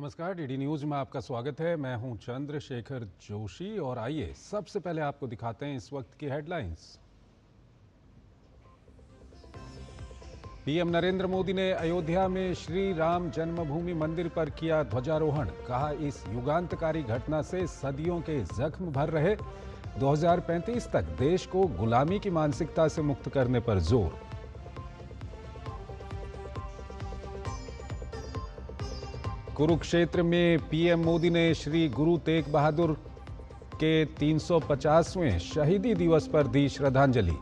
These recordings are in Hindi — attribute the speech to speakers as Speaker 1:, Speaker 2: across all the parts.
Speaker 1: नमस्कार, डीडी न्यूज में आपका स्वागत है। मैं हूं चंद्रशेखर जोशी और आइए सबसे पहले आपको दिखाते हैं इस वक्त की हेडलाइंस। पीएम नरेंद्र मोदी ने अयोध्या में श्री राम जन्मभूमि मंदिर पर किया ध्वजारोहण। कहा, इस युगांतकारी घटना से सदियों के जख्म भर रहे। 2035 तक देश को गुलामी की मानसिकता से मुक्त करने पर जोर। कुरुक्षेत्र में पीएम मोदी ने श्री गुरु तेग बहादुर के 350वें शहीदी दिवस पर दी श्रद्धांजलि।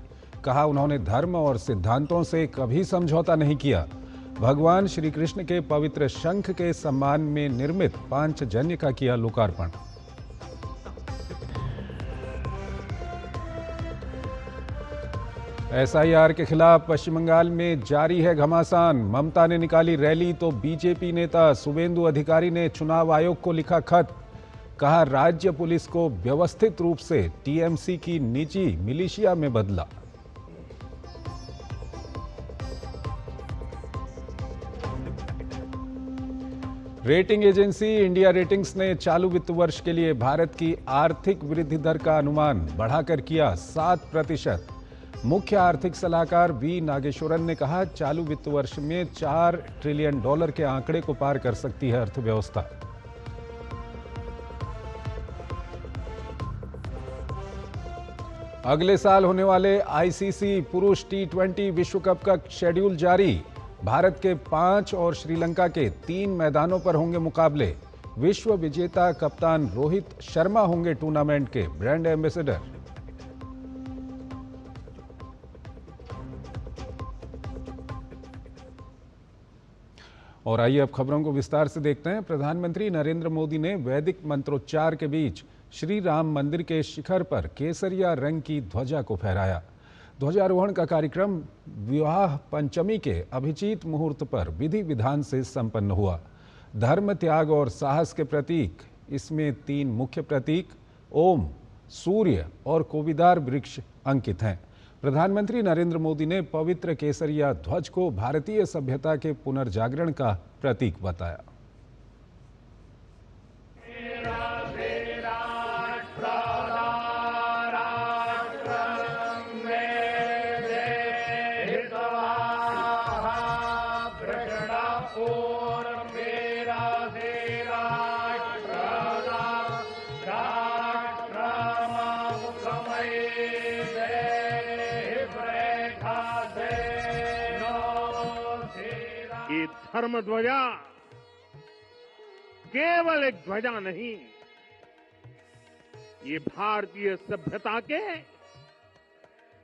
Speaker 1: कहा, उन्होंने धर्म और सिद्धांतों से कभी समझौता नहीं किया। भगवान श्री कृष्ण के पवित्र शंख के सम्मान में निर्मित पांचजन्य का किया लोकार्पण। एसआईआर के खिलाफ पश्चिम बंगाल में जारी है घमासान। ममता ने निकाली रैली तो बीजेपी नेता शुभेंदु अधिकारी ने चुनाव आयोग को लिखा खत। कहा, राज्य पुलिस को व्यवस्थित रूप से टीएमसी की निजी मिलिशिया में बदला। रेटिंग एजेंसी इंडिया रेटिंग्स ने चालू वित्त वर्ष के लिए भारत की आर्थिक वृद्धि दर का अनुमान बढ़ाकर किया 7%। मुख्य आर्थिक सलाहकार वी नागेश्वरन ने कहा, चालू वित्त वर्ष में $4 ट्रिलियन के आंकड़े को पार कर सकती है अर्थव्यवस्था। अगले साल होने वाले आईसीसी पुरुष T20 विश्व कप का शेड्यूल जारी। भारत के 5 और श्रीलंका के 3 मैदानों पर होंगे मुकाबले। विश्व विजेता कप्तान रोहित शर्मा होंगे टूर्नामेंट के ब्रांड एम्बेसडर। और आइए अब खबरों को विस्तार से देखते हैं। प्रधानमंत्री नरेंद्र मोदी ने वैदिक मंत्रोच्चार के बीच श्री राम मंदिर के शिखर पर केसरिया रंग की ध्वजा को फहराया। ध्वजारोहण का कार्यक्रम विवाह पंचमी के अभिजीत मुहूर्त पर विधि विधान से संपन्न हुआ। धर्म, त्याग और साहस के प्रतीक इसमें 3 मुख्य प्रतीक ओम, सूर्य और कोविदार वृक्ष अंकित हैं। प्रधानमंत्री नरेंद्र मोदी ने पवित्र केसरिया ध्वज को भारतीय सभ्यता के पुनर्जागरण का प्रतीक बताया।
Speaker 2: धर्म ध्वजा केवल एक ध्वजा नहीं, ये भारतीय सभ्यता के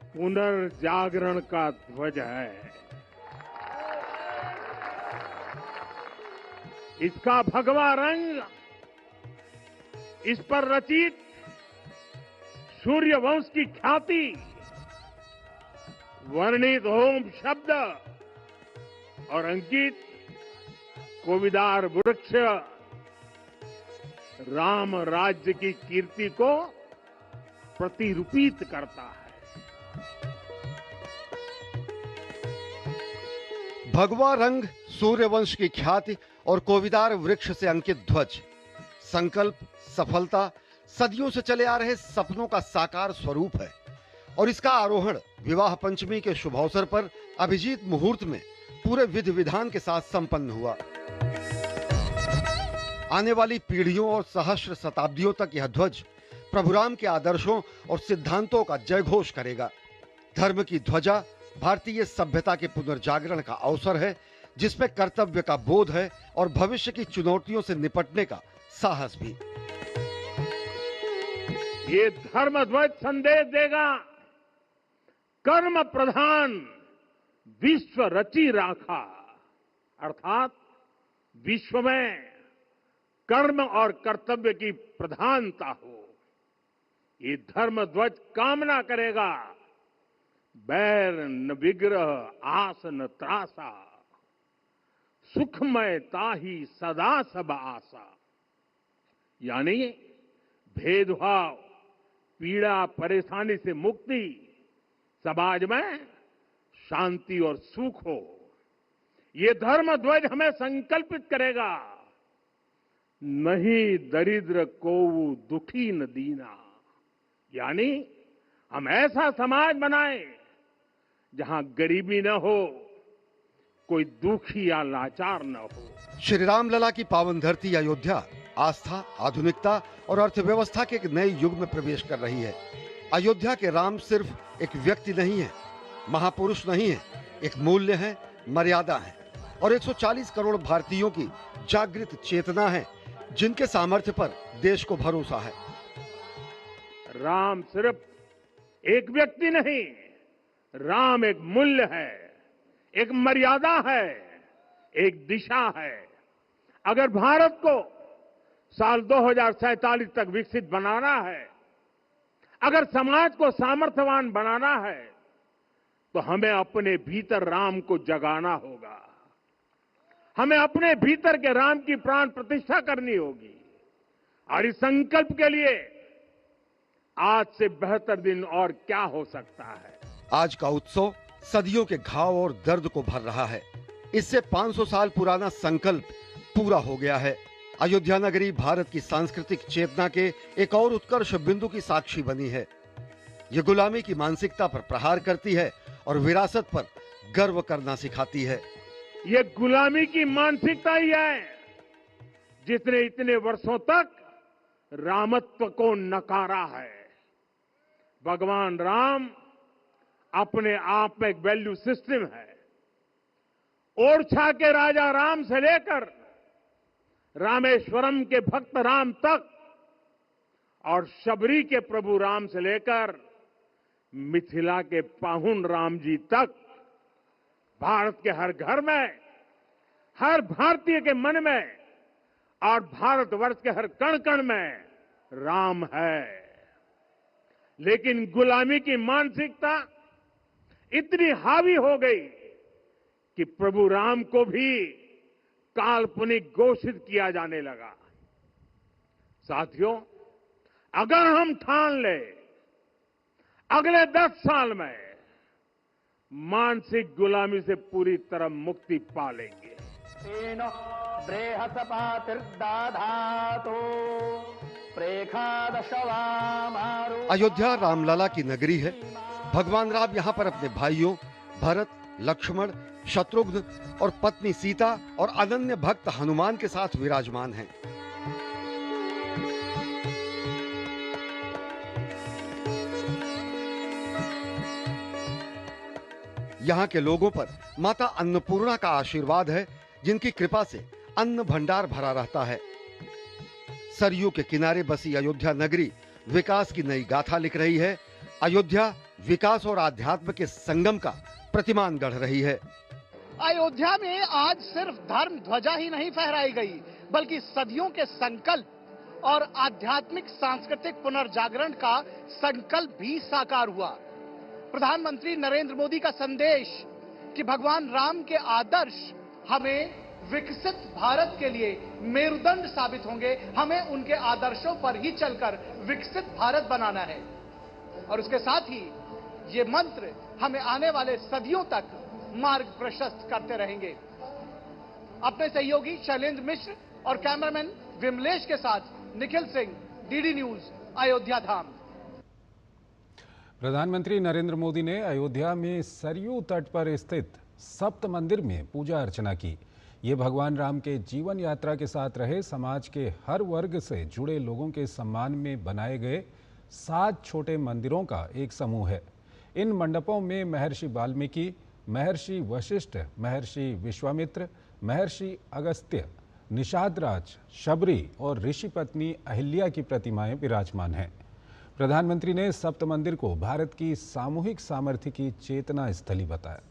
Speaker 2: पुनर्जागरण का ध्वज है। इसका भगवा रंग, इस पर रचित सूर्य वंश की ख्याति, वर्णित ओम शब्द और अंकित कोविदार वृक्ष राम राज्य की कीर्ति को प्रतिरूपित करता है।
Speaker 3: भगवा रंग, सूर्यवंश की ख्याति और कोविदार वृक्ष से अंकित ध्वज संकल्प, सफलता, सदियों से चले आ रहे सपनों का साकार स्वरूप है। और इसका आरोहण विवाह पंचमी के शुभ अवसर पर अभिजीत मुहूर्त में पूरे विधि विधान के साथ संपन्न हुआ। आने वाली पीढ़ियों और सहस्र शताब्दियों तक यह ध्वज प्रभु राम के आदर्शों और सिद्धांतों का जयघोष करेगा। धर्म की ध्वजा भारतीय सभ्यता के पुनर्जागरण का अवसर है, जिसमें कर्तव्य का बोध है और भविष्य की चुनौतियों से निपटने का साहस भी।
Speaker 2: ये धर्म ध्वज संदेश देगा, कर्म प्रधान विश्व रची राखा, अर्थात विश्व में कर्म और कर्तव्य की प्रधानता हो। ये धर्म ध्वज कामना करेगा, बैर न विग्रह आस न त्रासा, सुखमय ताही सदा सब आशा। यानी भेदभाव, पीड़ा, परेशानी से मुक्ति, समाज में शांति और सुख हो। ये धर्म ध्वज हमें संकल्पित करेगा नहीं दरिद्र कोऊ दुखी न दीना, यानी हम ऐसा समाज बनाएं जहां गरीबी न हो, कोई दुखी या लाचार न हो।
Speaker 3: श्री राम लला की पावन धरती अयोध्या आस्था, आधुनिकता और अर्थव्यवस्था के एक नए युग में प्रवेश कर रही है। अयोध्या के राम सिर्फ एक व्यक्ति नहीं है, महापुरुष नहीं है, एक मूल्य है, मर्यादा है और 140 करोड़ भारतीयों की जागृत चेतना है, जिनके सामर्थ्य पर देश को भरोसा है।
Speaker 2: राम सिर्फ एक व्यक्ति नहीं, राम एक मूल्य है, एक मर्यादा है, एक दिशा है। अगर भारत को साल 2047 तक विकसित बनाना है, अगर समाज को सामर्थ्यवान बनाना है, तो हमें अपने भीतर राम को जगाना होगा। हमें अपने भीतर के राम की प्राण प्रतिष्ठा करनी होगी और इस संकल्प के लिए आज से बेहतर दिन और क्या हो सकता है।
Speaker 3: आज का उत्सव सदियों के घाव और दर्द को भर रहा है। इससे 500 साल पुराना संकल्प पूरा हो गया है। अयोध्या नगरी भारत की सांस्कृतिक चेतना के एक और उत्कर्ष बिंदु की साक्षी बनी है। ये गुलामी की मानसिकता पर प्रहार करती है और विरासत पर गर्व करना सिखाती है।
Speaker 2: ये गुलामी की मानसिकता ही है जिसने इतने वर्षों तक रामत्व को नकारा है। भगवान राम अपने आप में एक वैल्यू सिस्टम है। ओरछा के राजा राम से लेकर रामेश्वरम के भक्त राम तक और शबरी के प्रभु राम से लेकर मिथिला के पाहुन राम जी तक, भारत के हर घर में, हर भारतीय के मन में और भारतवर्ष के हर कण कण में राम है। लेकिन गुलामी की मानसिकता इतनी हावी हो गई कि प्रभु राम को भी काल्पनिक घोषित किया जाने लगा। साथियों, अगर हम ठान ले अगले 10 साल में मानसिक गुलामी से पूरी तरह मुक्ति पा लेंगे।
Speaker 3: अयोध्या रामलला की नगरी है। भगवान राम यहाँ पर अपने भाइयों भरत, लक्ष्मण, शत्रुघ्न और पत्नी सीता और अनन्य भक्त हनुमान के साथ विराजमान हैं। यहाँ के लोगों पर माता अन्नपूर्णा का आशीर्वाद है, जिनकी कृपा से अन्न भंडार भरा रहता है। सरयू के किनारे बसी अयोध्या नगरी विकास की नई गाथा लिख रही है। अयोध्या विकास और आध्यात्म के संगम का प्रतिमान गढ़ रही है।
Speaker 4: अयोध्या में आज सिर्फ धर्म ध्वजा ही नहीं फहराई गई, बल्कि सदियों के संकल्प और आध्यात्मिक सांस्कृतिक पुनर्जागरण का संकल्प भी साकार हुआ। प्रधानमंत्री नरेंद्र मोदी का संदेश कि भगवान राम के आदर्श हमें विकसित भारत के लिए मेरुदंड साबित होंगे, हमें उनके आदर्शों पर ही चलकर विकसित भारत बनाना है। और उसके साथ ही ये मंत्र हमें आने वाले सदियों तक मार्ग प्रशस्त करते रहेंगे। अपने सहयोगी शैलेंद्र मिश्र और कैमरामैन विमलेश के साथ निखिल सिंह, डीडी न्यूज, अयोध्या धाम।
Speaker 1: प्रधानमंत्री नरेंद्र मोदी ने अयोध्या में सरयू तट पर स्थित सप्त मंदिर में पूजा अर्चना की। ये भगवान राम के जीवन यात्रा के साथ रहे समाज के हर वर्ग से जुड़े लोगों के सम्मान में बनाए गए 7 छोटे मंदिरों का एक समूह है। इन मंडपों में महर्षि वाल्मीकि, महर्षि वशिष्ठ, महर्षि विश्वामित्र, महर्षि अगस्त्य, निषाद राज, शबरी और ऋषि पत्नी अहिल्या की प्रतिमाएं विराजमान हैं। प्रधानमंत्री ने सप्त मंदिर को भारत की सामूहिक सामर्थ्य की चेतना स्थली बताया।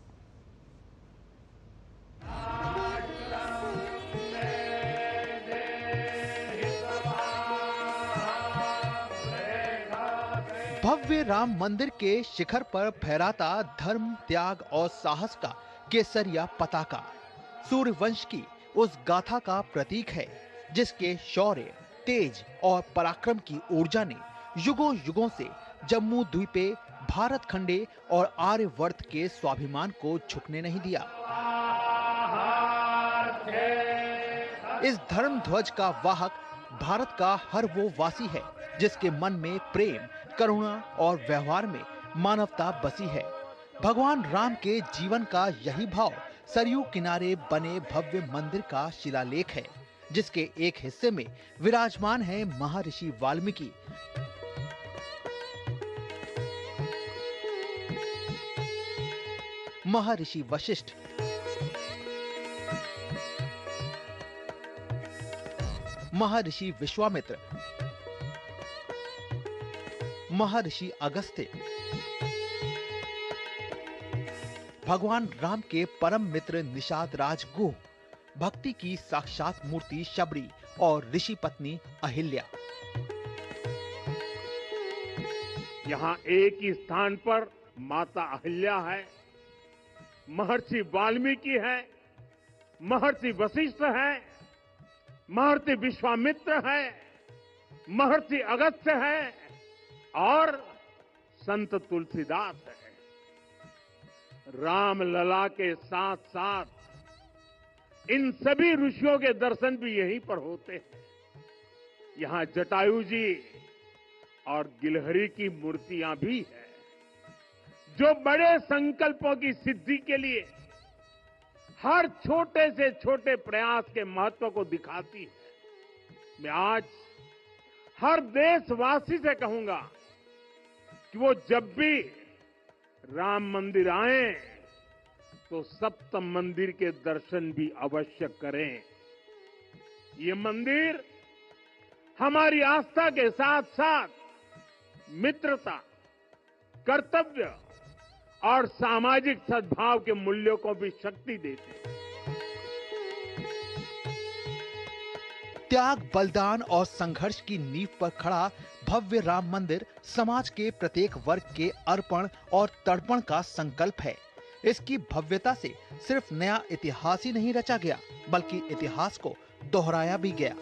Speaker 5: भव्य राम मंदिर के शिखर पर फहराता धर्म, त्याग और साहस का केसरिया पताका सूर्यवंश की उस गाथा का प्रतीक है, जिसके शौर्य, तेज और पराक्रम की ऊर्जा ने युगों युगों से जम्मू द्वीपे, भारत खंडे और आर्यवर्त के स्वाभिमान को झुकने नहीं दिया। इस धर्म ध्वज का वाहक भारत का हर वो वासी है जिसके मन में प्रेम, करुणा और व्यवहार में मानवता बसी है। भगवान राम के जीवन का यही भाव सरयू किनारे बने भव्य मंदिर का शिलालेख है, जिसके एक हिस्से में विराजमान है महर्षि वाल्मीकि, महर्षि वशिष्ठ, महर्षि विश्वामित्र, महर्षि अगस्त्य, भगवान राम के परम मित्र निषाद राज गुह, भक्ति की साक्षात मूर्ति शबरी और ऋषि पत्नी अहिल्या।
Speaker 2: यहाँ एक ही स्थान पर माता अहिल्या है, महर्षि वाल्मीकि है, महर्षि वशिष्ठ है, महर्षि विश्वामित्र है, महर्षि अगस्त्य है और संत तुलसीदास है। राम लला के साथ साथ इन सभी ऋषियों के दर्शन भी यहीं पर होते हैं। यहाँ जटायु जी और गिलहरी की मूर्तियां भी है, जो बड़े संकल्पों की सिद्धि के लिए हर छोटे से छोटे प्रयास के महत्व को दिखाती है। मैं आज हर देशवासी से कहूंगा कि वो जब भी राम मंदिर आए तो सप्त मंदिर के दर्शन भी अवश्य करें। ये मंदिर हमारी आस्था के साथ साथ मित्रता, कर्तव्य और सामाजिक सद्भाव के मूल्यों को भी शक्ति देते हैं।
Speaker 5: त्याग, बलिदान और संघर्ष की नींव पर खड़ा भव्य राम मंदिर समाज के प्रत्येक वर्ग के अर्पण और तर्पण का संकल्प है। इसकी भव्यता से सिर्फ नया इतिहास ही नहीं रचा गया, बल्कि इतिहास को दोहराया भी गया।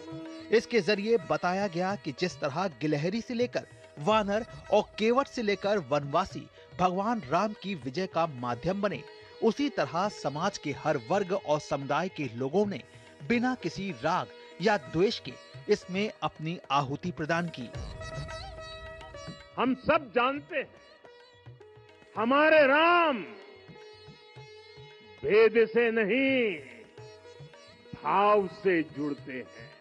Speaker 5: इसके जरिए बताया गया कि जिस तरह गिलहरी से लेकर वानर और केवट से लेकर वनवासी भगवान राम की विजय का माध्यम बने, उसी तरह समाज के हर वर्ग और समुदाय के लोगों ने बिना किसी राग या द्वेष के इसमें अपनी आहुति प्रदान की।
Speaker 2: हम सब जानते हैं, हमारे राम भेद से नहीं, भाव से जुड़ते हैं।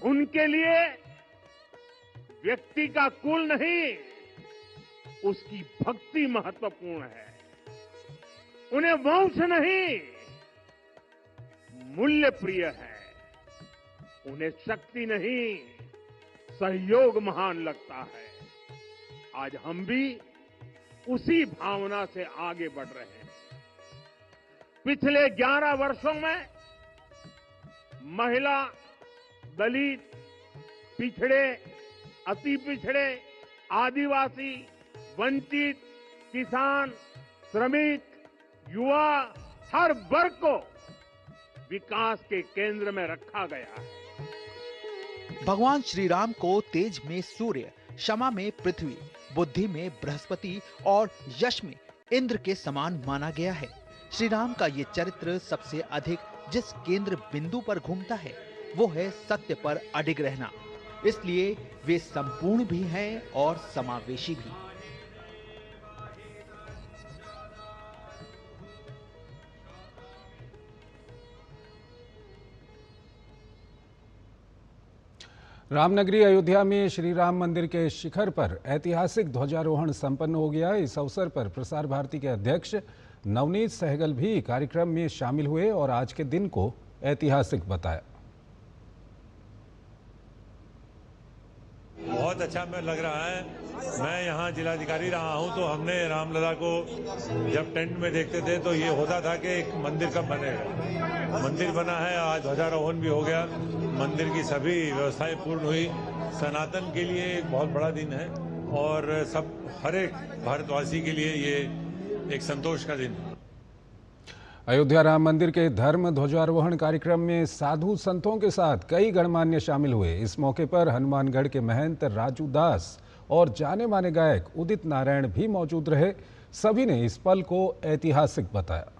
Speaker 2: उनके लिए व्यक्ति का कुल नहीं, उसकी भक्ति महत्वपूर्ण है। उन्हें वंश नहीं, मूल्य प्रिय है। उन्हें शक्ति नहीं, सहयोग महान लगता है। आज हम भी उसी भावना से आगे बढ़ रहे हैं। पिछले 11 वर्षों में महिला, दलित, पिछड़े, अति पिछड़े, आदिवासी, वंचित, किसान, श्रमिक, युवा, हर वर्ग को विकास के केंद्र में रखा गया है।
Speaker 5: भगवान श्री राम को तेज में सूर्य, क्षमा में पृथ्वी, बुद्धि में बृहस्पति और यश में इंद्र के समान माना गया है। श्री राम का ये चरित्र सबसे अधिक जिस केंद्र बिंदु पर घूमता है वो है सत्य पर अडिग रहना। इसलिए वे संपूर्ण भी हैं और समावेशी भी।
Speaker 1: रामनगरी अयोध्या में श्री राम मंदिर के शिखर पर ऐतिहासिक ध्वजारोहण संपन्न हो गया। इस अवसर पर प्रसार भारती के अध्यक्ष नवनीत सहगल भी कार्यक्रम में शामिल हुए और आज के दिन को ऐतिहासिक बताया।
Speaker 6: बहुत अच्छा में लग रहा है। मैं यहाँ जिलाधिकारी रहा हूँ तो हमने रामलला को जब टेंट में देखते थे तो ये होता था कि एक मंदिर कब बनेगा। मंदिर बना है, आज ध्वजारोहण भी हो गया, मंदिर की सभी व्यवस्थाएं पूर्ण हुई। सनातन के लिए एक बहुत बड़ा दिन है और सब हर एक भारतवासी के लिए ये एक संतोष का दिन है।
Speaker 1: अयोध्या राम मंदिर के धर्म ध्वजारोहण कार्यक्रम में साधु संतों के साथ कई गणमान्य शामिल हुए। इस मौके पर हनुमानगढ़ के महंत राजू दास और जाने माने गायक उदित नारायण भी मौजूद रहे। सभी ने इस पल को ऐतिहासिक बताया।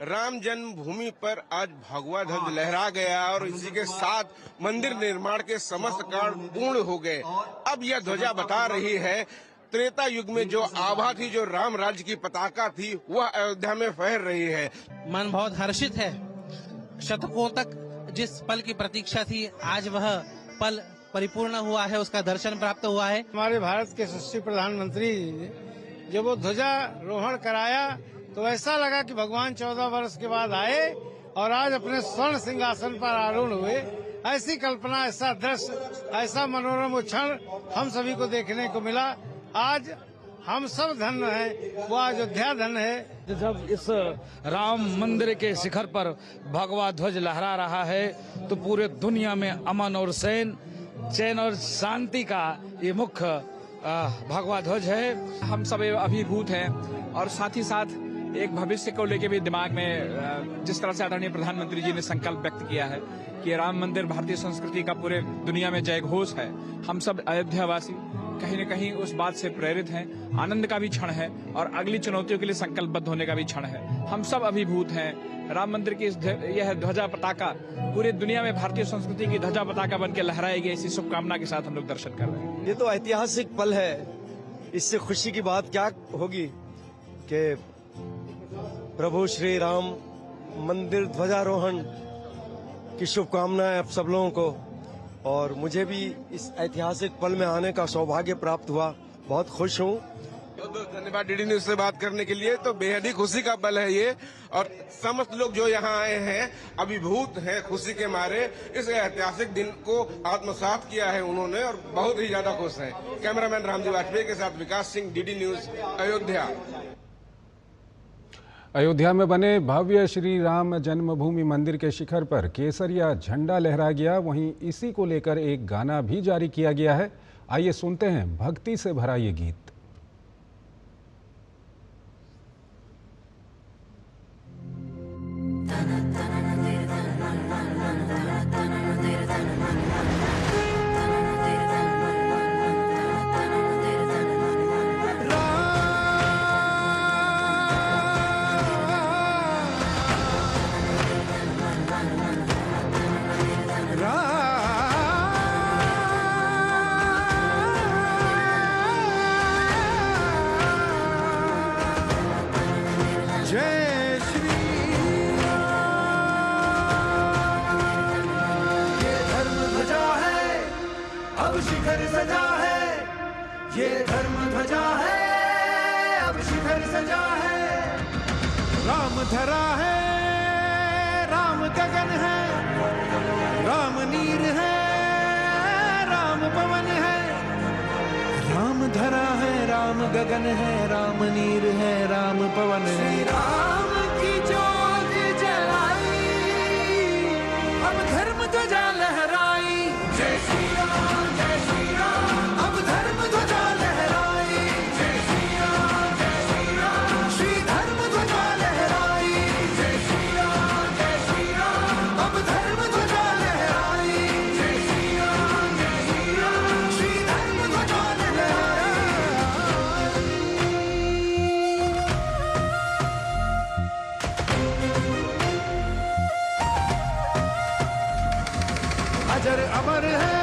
Speaker 7: राम जन्मभूमि पर आज भगवा ध्वज लहरा गया और इसी के साथ मंदिर निर्माण के समस्त कार्य पूर्ण हो गए। अब यह ध्वजा बता रही है त्रेता युग में जो आभा थी, जो राम राज्य की पताका थी, वह अयोध्या में फहर रही है।
Speaker 8: मन बहुत हर्षित है। शतकों तक जिस पल की प्रतीक्षा थी, आज वह पल परिपूर्ण हुआ है, उसका दर्शन प्राप्त हुआ है।
Speaker 9: हमारे भारत के यशस्वी प्रधानमंत्री ने जब वो ध्वजारोहण कराया तो ऐसा लगा कि भगवान 14 वर्ष के बाद आए और आज अपने स्वर्ण सिंहासन पर आरूढ़ हुए। ऐसी कल्पना, ऐसा दृश्य, ऐसा मनोरम क्षण हम सभी को देखने को मिला। आज हम सब धन्य हैं, वो अयोध्या धन्य है।
Speaker 10: जब इस राम मंदिर के शिखर पर भगवा ध्वज लहरा रहा है तो पूरे दुनिया में अमन और चैन और शांति का ये मुख्य भगवा ध्वज है।
Speaker 11: हम सब अभिभूत हैं और साथ ही साथ एक भविष्य को लेके भी दिमाग में जिस तरह से आदरणीय प्रधानमंत्री जी ने संकल्प व्यक्त किया है कि राम मंदिर भारतीय संस्कृति का पूरे दुनिया में जय घोष है। हम सब अयोध्यावासी कहीं न कहीं उस बात से प्रेरित हैं। आनंद का भी क्षण है और अगली चुनौतियों के लिए संकल्पबद्ध होने का भी क्षण है। हम सब अभिभूत हैं। राम मंदिर की यह ध्वजा पताका पूरी दुनिया में भारतीय संस्कृति की ध्वजा पताका बन के लहराएगी, इसी शुभकामना के साथ हम लोग दर्शन कर रहे हैं।
Speaker 12: ये तो ऐतिहासिक पल है। इससे खुशी की बात क्या होगी कि प्रभु श्री राम मंदिर ध्वजारोहण की शुभकामनाएं आप सब लोगों को, और मुझे भी इस ऐतिहासिक पल में आने का सौभाग्य प्राप्त हुआ। बहुत खुश हूँ।
Speaker 7: धन्यवाद डीडी न्यूज से बात करने के लिए। तो बेहद ही खुशी का पल है ये, और समस्त लोग जो यहाँ आए हैं अभिभूत हैं खुशी के मारे। इस ऐतिहासिक दिन को आत्मसात किया है उन्होंने और बहुत ही ज्यादा खुश हैं। कैमरामैन रामजी वाजपेयी के साथ विकास सिंह, डीडी न्यूज, अयोध्या।
Speaker 1: अयोध्या में बने भव्य श्री राम जन्मभूमि मंदिर के शिखर पर केसरिया झंडा लहरा गया। वहीं इसी को लेकर एक गाना भी जारी किया गया है। आइए सुनते हैं भक्ति से भरा ये गीत।
Speaker 13: शिखर सजा है, ये धर्म ध्वजा है, अब शिखर सजा है।
Speaker 14: राम धरा है, राम गगन है, राम नीर है, राम पवन है। राम धरा है, राम गगन है, राम नीर है, राम पवन है।
Speaker 13: श्री राम की ज्योत जलाई, अब धर्म ध्वजा लहराई। जय श्री राम, जय श्री राम, अब धर्म ध्वजा लहराई। जय श्री राम, जय श्री राम, श्री धर्म ध्वजा लहराई। जय श्री राम, जय श्री राम, अब धर्म ध्वजा लहराई। जय श्री राम, जय श्री राम, श्री धर्म ध्वजा लहराई।
Speaker 14: अजर अमर है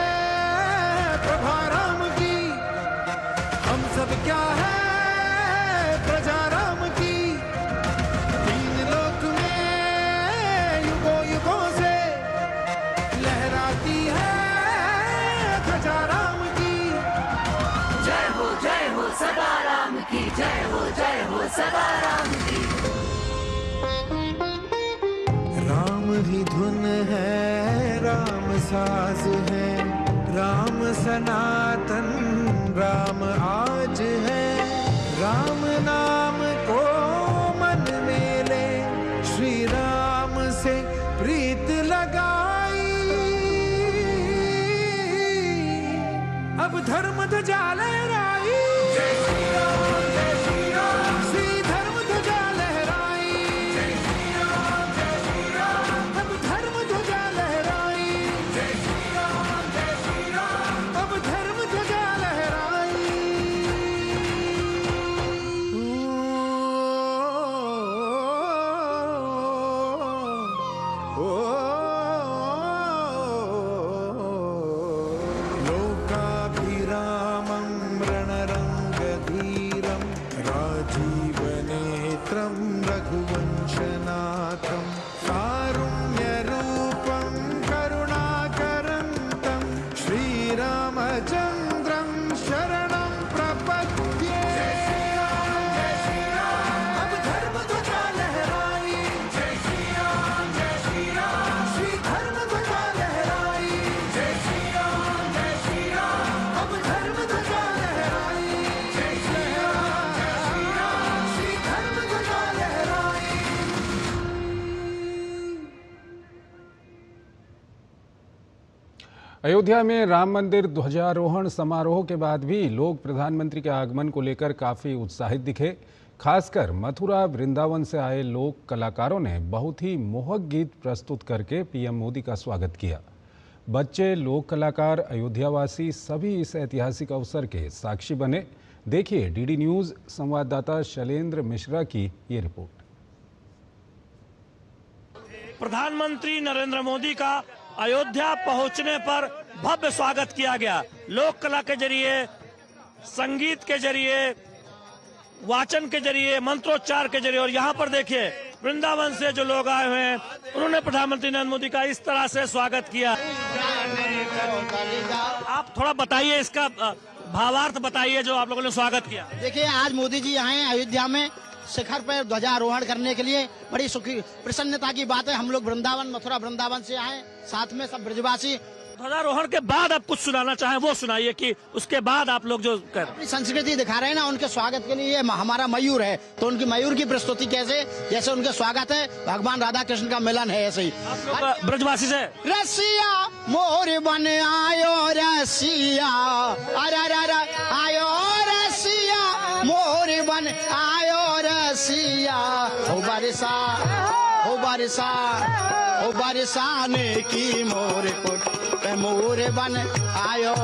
Speaker 14: प्रभा राम की, हम सब क्या है प्रजा राम की। तीन लोक में युगों युगों से लहराती है ध्वजा राम की।
Speaker 13: जय हो सदा राम की, जय हो सदा राम की।
Speaker 14: राम ही धुन है, राम साज है, राम सनातन, राम आज है। राम नाम को मन में ले, श्री राम से प्रीत लगाई। अब धर्म ध्वजा लहराई।
Speaker 13: जय श्री राम, जय श्री राम,
Speaker 14: श्री धर्म ध्वजा लहराई।
Speaker 13: जय श्री राम, जय श्री राम,
Speaker 14: अब धर्म ध्वजा लहराई।
Speaker 13: जय श्री राम, जय श्री राम,
Speaker 14: अब धर्म ध्वजा लहराई। रघुवंशनाथं कारुण्यरूपं करुणाकरन्तं श्रीरामचन्द्रं शरणं प्रपद्ये। अब धर्म ध्वजा लहराई, जय श्री राम श्री धर्म ध्वजा लहराई, जय श्री राम अब धर्म ध्वजा लहराई, जय श्री राम श्री धर्म ध्वजा लहराई।
Speaker 1: अयोध्या में राम मंदिर ध्वजारोहण समारोह के बाद भी लोग प्रधानमंत्री के आगमन को लेकर काफी उत्साहित दिखे। खासकर मथुरा वृंदावन से आए लोक कलाकारों ने बहुत ही मोहक गीत प्रस्तुत करके पीएम मोदी का स्वागत किया। बच्चे, लोक कलाकार, अयोध्यावासी सभी इस ऐतिहासिक अवसर के साक्षी बने। देखिए डीडी न्यूज संवाददाता शैलेंद्र मिश्रा की ये रिपोर्ट।
Speaker 15: प्रधानमंत्री नरेंद्र मोदी का अयोध्या पहुंचने पर भव्य स्वागत किया गया। लोक कला के जरिए, संगीत के जरिए, वाचन के जरिए, मंत्रोच्चार के जरिए, और यहाँ पर देखिए वृंदावन से जो लोग आए हुए हैं उन्होंने प्रधानमंत्री नरेंद्र मोदी का इस तरह से स्वागत किया। आप थोड़ा बताइए, इसका भावार्थ बताइए जो आप लोगों ने स्वागत किया।
Speaker 16: देखिए, आज मोदी जी आए अयोध्या में शिखर पर ध्वजारोहण करने के लिए। बड़ी सुखी प्रसन्नता की बात है। हम लोग वृंदावन, मथुरा वृंदावन से आए, साथ में सब ब्रजवासी।
Speaker 15: ध्वजारोहण के बाद आप कुछ सुनाना चाहें वो सुनाइए, कि उसके बाद आप लोग जो कर
Speaker 16: अपनी संस्कृति दिखा रहे हैं ना, उनके स्वागत के लिए हमारा मयूर है, तो उनकी मयूर की प्रस्तुति कैसे, जैसे उनके स्वागत है, भगवान राधा कृष्ण का मिलन है, ऐसे ही।
Speaker 15: ब्रजवासी से
Speaker 16: रसिया मोर बन आयो रसिया, अरे आयो रसिया मोर बन आयो रसिया, हो बरसाने की मोर मोर बन आयो।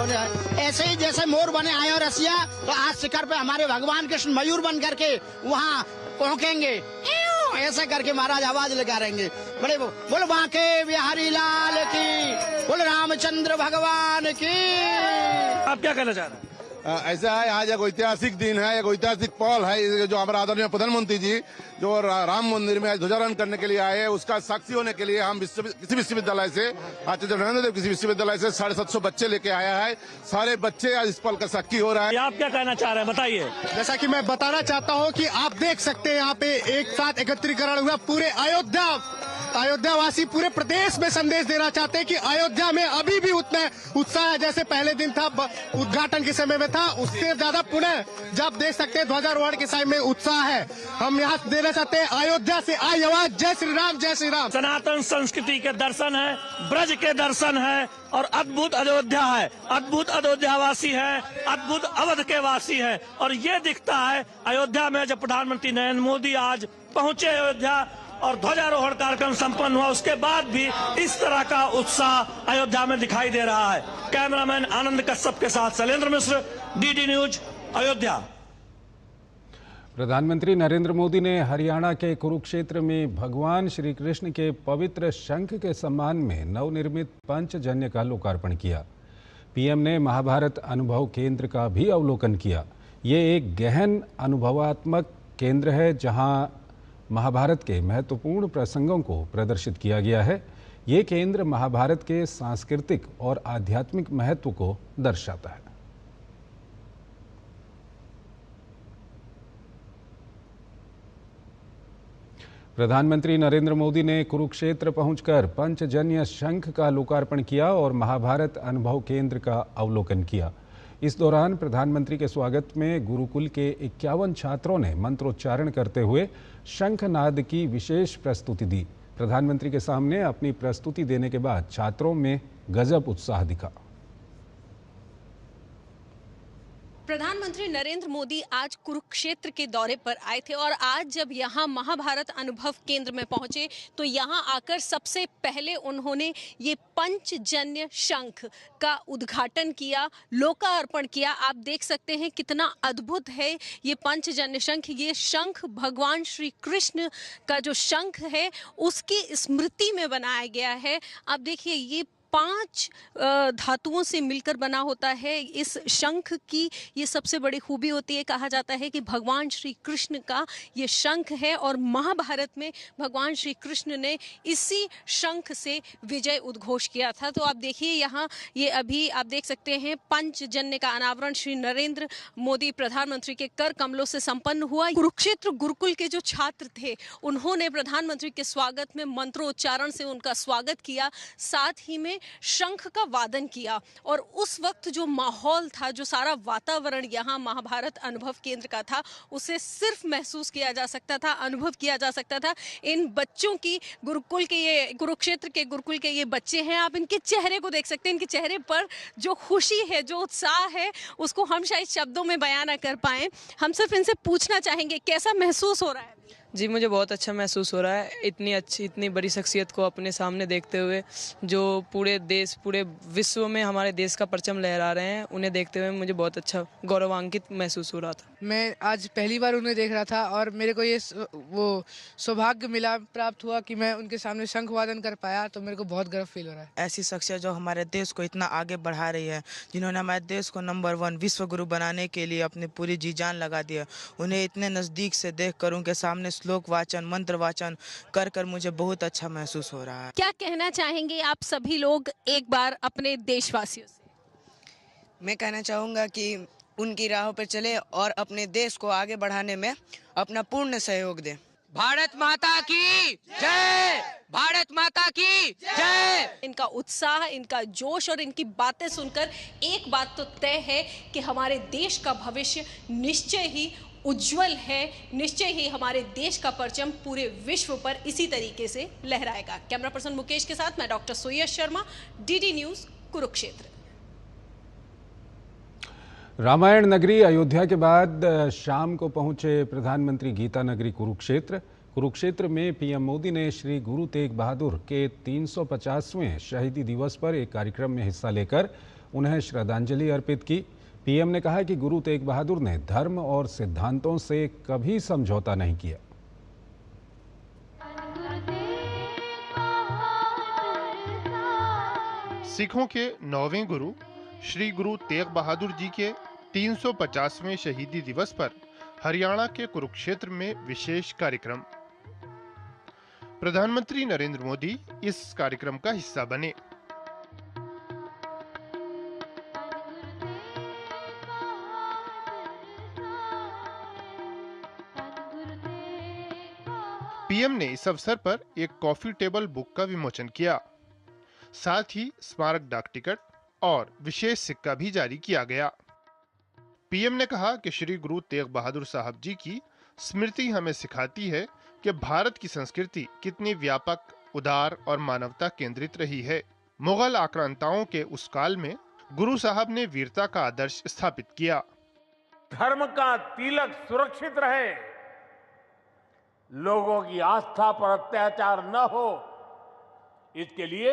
Speaker 16: ऐसे ही जैसे मोर बने आयो रसिया, तो आज शिखर पे हमारे भगवान कृष्ण मयूर बन करके वहाँ पहुँचेंगे, ऐसे करके महाराज आवाज लगा रहेंगे। बड़े बोल बांके बिहारी लाल की, बोल रामचंद्र भगवान की।
Speaker 15: आप क्या कहना चाह रहे हैं?
Speaker 17: ऐसा है, आज एक ऐतिहासिक दिन है, एक ऐतिहासिक पहल है जो हमारे आदरणीय प्रधानमंत्री जी जो राम मंदिर में ध्वजारोहण करने के लिए आए, उसका साक्षी होने के लिए हम किसी विश्वविद्यालय से, आचार्य नरेंद्र देव किसी विश्वविद्यालय से 750 बच्चे लेके आया है। सारे बच्चे आज इस पल का साक्षी हो रहा है।
Speaker 15: आप क्या कहना चाह रहे हैं, बताइए।
Speaker 18: जैसा कि मैं बताना चाहता हूं कि आप देख सकते हैं यहाँ पे एक साथ एकत्रीकरण हुआ। पूरे अयोध्यावासी पूरे प्रदेश में संदेश देना चाहते हैं कि अयोध्या में अभी भी उतना उत्साह है जैसे पहले दिन था, उद्घाटन के समय में था, उससे ज्यादा पुनः जब देख सकते हैं ध्वजारोहण के समय में उत्साह है। हम यहाँ देना चाहते हैं, अयोध्या से आई आवाज, जय श्री राम, जय श्री राम।
Speaker 15: सनातन संस्कृति के दर्शन है, ब्रज के दर्शन है, और अद्भुत अयोध्या है, अद्भुत अयोध्यावासी है, अद्भुत अवध के वासी है। और ये दिखता है अयोध्या में जब प्रधानमंत्री नरेंद्र मोदी आज पहुंचे अयोध्या और ध्वजारोहण कार्यक्रम संपन्न हुआ, उसके बाद भी इस तरह का उत्साह अयोध्या में दिखाई दे रहा है। कैमरामैन आनंद कश्यप के साथ शैलेंद्र मिश्र, डीडी न्यूज, अयोध्या।
Speaker 1: प्रधानमंत्री नरेंद्र मोदी ने हरियाणा के कुरुक्षेत्र में भगवान श्री कृष्ण के पवित्र शंख के सम्मान में नवनिर्मित पंचजन्य का लोकार्पण किया। पीएम ने महाभारत अनुभव केंद्र का भी अवलोकन किया। ये एक गहन अनुभवात्मक केंद्र है जहां महाभारत के महत्वपूर्ण प्रसंगों को प्रदर्शित किया गया है। ये केंद्र महाभारत के सांस्कृतिक और आध्यात्मिक महत्व को दर्शाता है। प्रधानमंत्री नरेंद्र मोदी ने कुरुक्षेत्र पहुंचकर पंचजन्य शंख का लोकार्पण किया और महाभारत अनुभव केंद्र का अवलोकन किया। इस दौरान प्रधानमंत्री के स्वागत में गुरुकुल के 51 छात्रों ने मंत्रोच्चारण करते हुए शंखनाद की विशेष प्रस्तुति दी। प्रधानमंत्री के सामने अपनी प्रस्तुति देने के बाद छात्रों में गजब उत्साह दिखा।
Speaker 19: प्रधानमंत्री नरेंद्र मोदी आज कुरुक्षेत्र के दौरे पर आए थे और आज जब यहाँ महाभारत अनुभव केंद्र में पहुंचे तो यहाँ आकर सबसे पहले उन्होंने ये पंचजन्य शंख का उद्घाटन किया, लोकार्पण किया। आप देख सकते हैं कितना अद्भुत है ये पंचजन्य शंख। ये शंख भगवान श्री कृष्ण का जो शंख है उसकी स्मृति में बनाया गया है। आप देखिए ये 5 धातुओं से मिलकर बना होता है। इस शंख की ये सबसे बड़ी खूबी होती है। कहा जाता है कि भगवान श्री कृष्ण का ये शंख है और महाभारत में भगवान श्री कृष्ण ने इसी शंख से विजय उद्घोष किया था। तो आप देखिए यहाँ ये अभी आप देख सकते हैं पंचजन्य का अनावरण श्री नरेंद्र मोदी प्रधानमंत्री के कर कमलों से संपन्न हुआ। कुरुक्षेत्र गुरुकुल के जो छात्र थे उन्होंने प्रधानमंत्री के स्वागत में मंत्रोच्चारण से उनका स्वागत किया, साथ ही में शंख का वादन किया। और उस वक्त जो माहौल था, जो सारा वातावरण यहाँ महाभारत अनुभव केंद्र का था, उसे सिर्फ महसूस किया जा सकता था, अनुभव किया जा सकता था इन बच्चों की। गुरुकुल के ये कुरुक्षेत्र के गुरुकुल के ये बच्चे हैं, आप इनके चेहरे को देख सकते हैं। इनके चेहरे पर जो खुशी है, जो उत्साह है, उसको हम शायद शब्दों में बयां ना कर पाए। हम सिर्फ इनसे पूछना चाहेंगे कैसा महसूस हो रहा है।
Speaker 20: जी, मुझे बहुत अच्छा महसूस हो रहा है इतनी अच्छी, इतनी बड़ी शख्सियत को अपने सामने देखते हुए, जो पूरे देश, पूरे विश्व में हमारे देश का परचम लहरा रहे हैं। उन्हें देखते हुए मुझे बहुत अच्छा गौरवान्वित महसूस हो रहा था।
Speaker 21: मैं आज पहली बार उन्हें देख रहा था और मेरे को ये वो सौभाग्य मिला, प्राप्त हुआ कि मैं उनके सामने शंख वादन कर पाया, तो मेरे को बहुत गर्व फील हो रहा है।
Speaker 22: ऐसी शख्सियत जो हमारे देश को इतना आगे बढ़ा रही है, जिन्होंने हमारे देश को नंबर 1 विश्व गुरु बनाने के लिए अपनी पूरी जी जान लगा दी है, उन्हें इतने नज़दीक से देख कर उनके सामने श्लोक वाचन, मंत्र वाचन कर कर मुझे बहुत अच्छा महसूस हो रहा है।
Speaker 19: क्या कहना चाहेंगे आप सभी लोग एक बार अपने देशवासियों से?
Speaker 22: मैं कहना चाहूँगा कि उनकी राहों पर चले और अपने देश को आगे बढ़ाने में अपना पूर्ण सहयोग दें।
Speaker 23: भारत माता की जय, भारत माता की जय।
Speaker 19: इनका उत्साह, इनका जोश और इनकी बातें सुनकर एक बात तो तय है कि हमारे देश का भविष्य निश्चय ही उज्जवल है, निश्चय ही हमारे देश का परचम पूरे विश्व पर इसी तरीके से लहराएगा। कैमरा पर्सन मुकेश के साथ मैं डॉक्टर सुयश शर्मा, डीडी न्यूज, कुरुक्षेत्र।
Speaker 1: रामायण नगरी अयोध्या के बाद शाम को पहुंचे प्रधानमंत्री गीता नगरी कुरुक्षेत्र में पीएम मोदी ने श्री गुरु तेग बहादुर के 350वें शहीदी दिवस पर एक कार्यक्रम में हिस्सा लेकर उन्हें श्रद्धांजलि अर्पित की। पीएम ने कहा कि गुरु तेग बहादुर ने धर्म और सिद्धांतों से कभी समझौता नहीं किया।
Speaker 24: सिखों के 9वें गुरु श्री गुरु तेग बहादुर जी के 350वें शहीदी दिवस पर हरियाणा के कुरुक्षेत्र में विशेष कार्यक्रम। प्रधानमंत्री नरेंद्र मोदी इस कार्यक्रम का हिस्सा बने। पीएम ने इस अवसर पर एक कॉफी टेबल बुक का विमोचन किया। साथ ही स्मारक डाक टिकट और विशेष सिक्का भी जारी किया गया। पीएम ने कहा कि श्री गुरु तेग बहादुर साहब जी की स्मृति हमें सिखाती है कि भारत की संस्कृति कितनी व्यापक, उदार और मानवता केंद्रित रही है। मुगल आक्रांताओं के उस काल में गुरु साहब ने वीरता का आदर्श स्थापित किया।
Speaker 2: धर्म का तिलक सुरक्षित रहे, लोगों की आस्था पर अत्याचार न हो, इसके लिए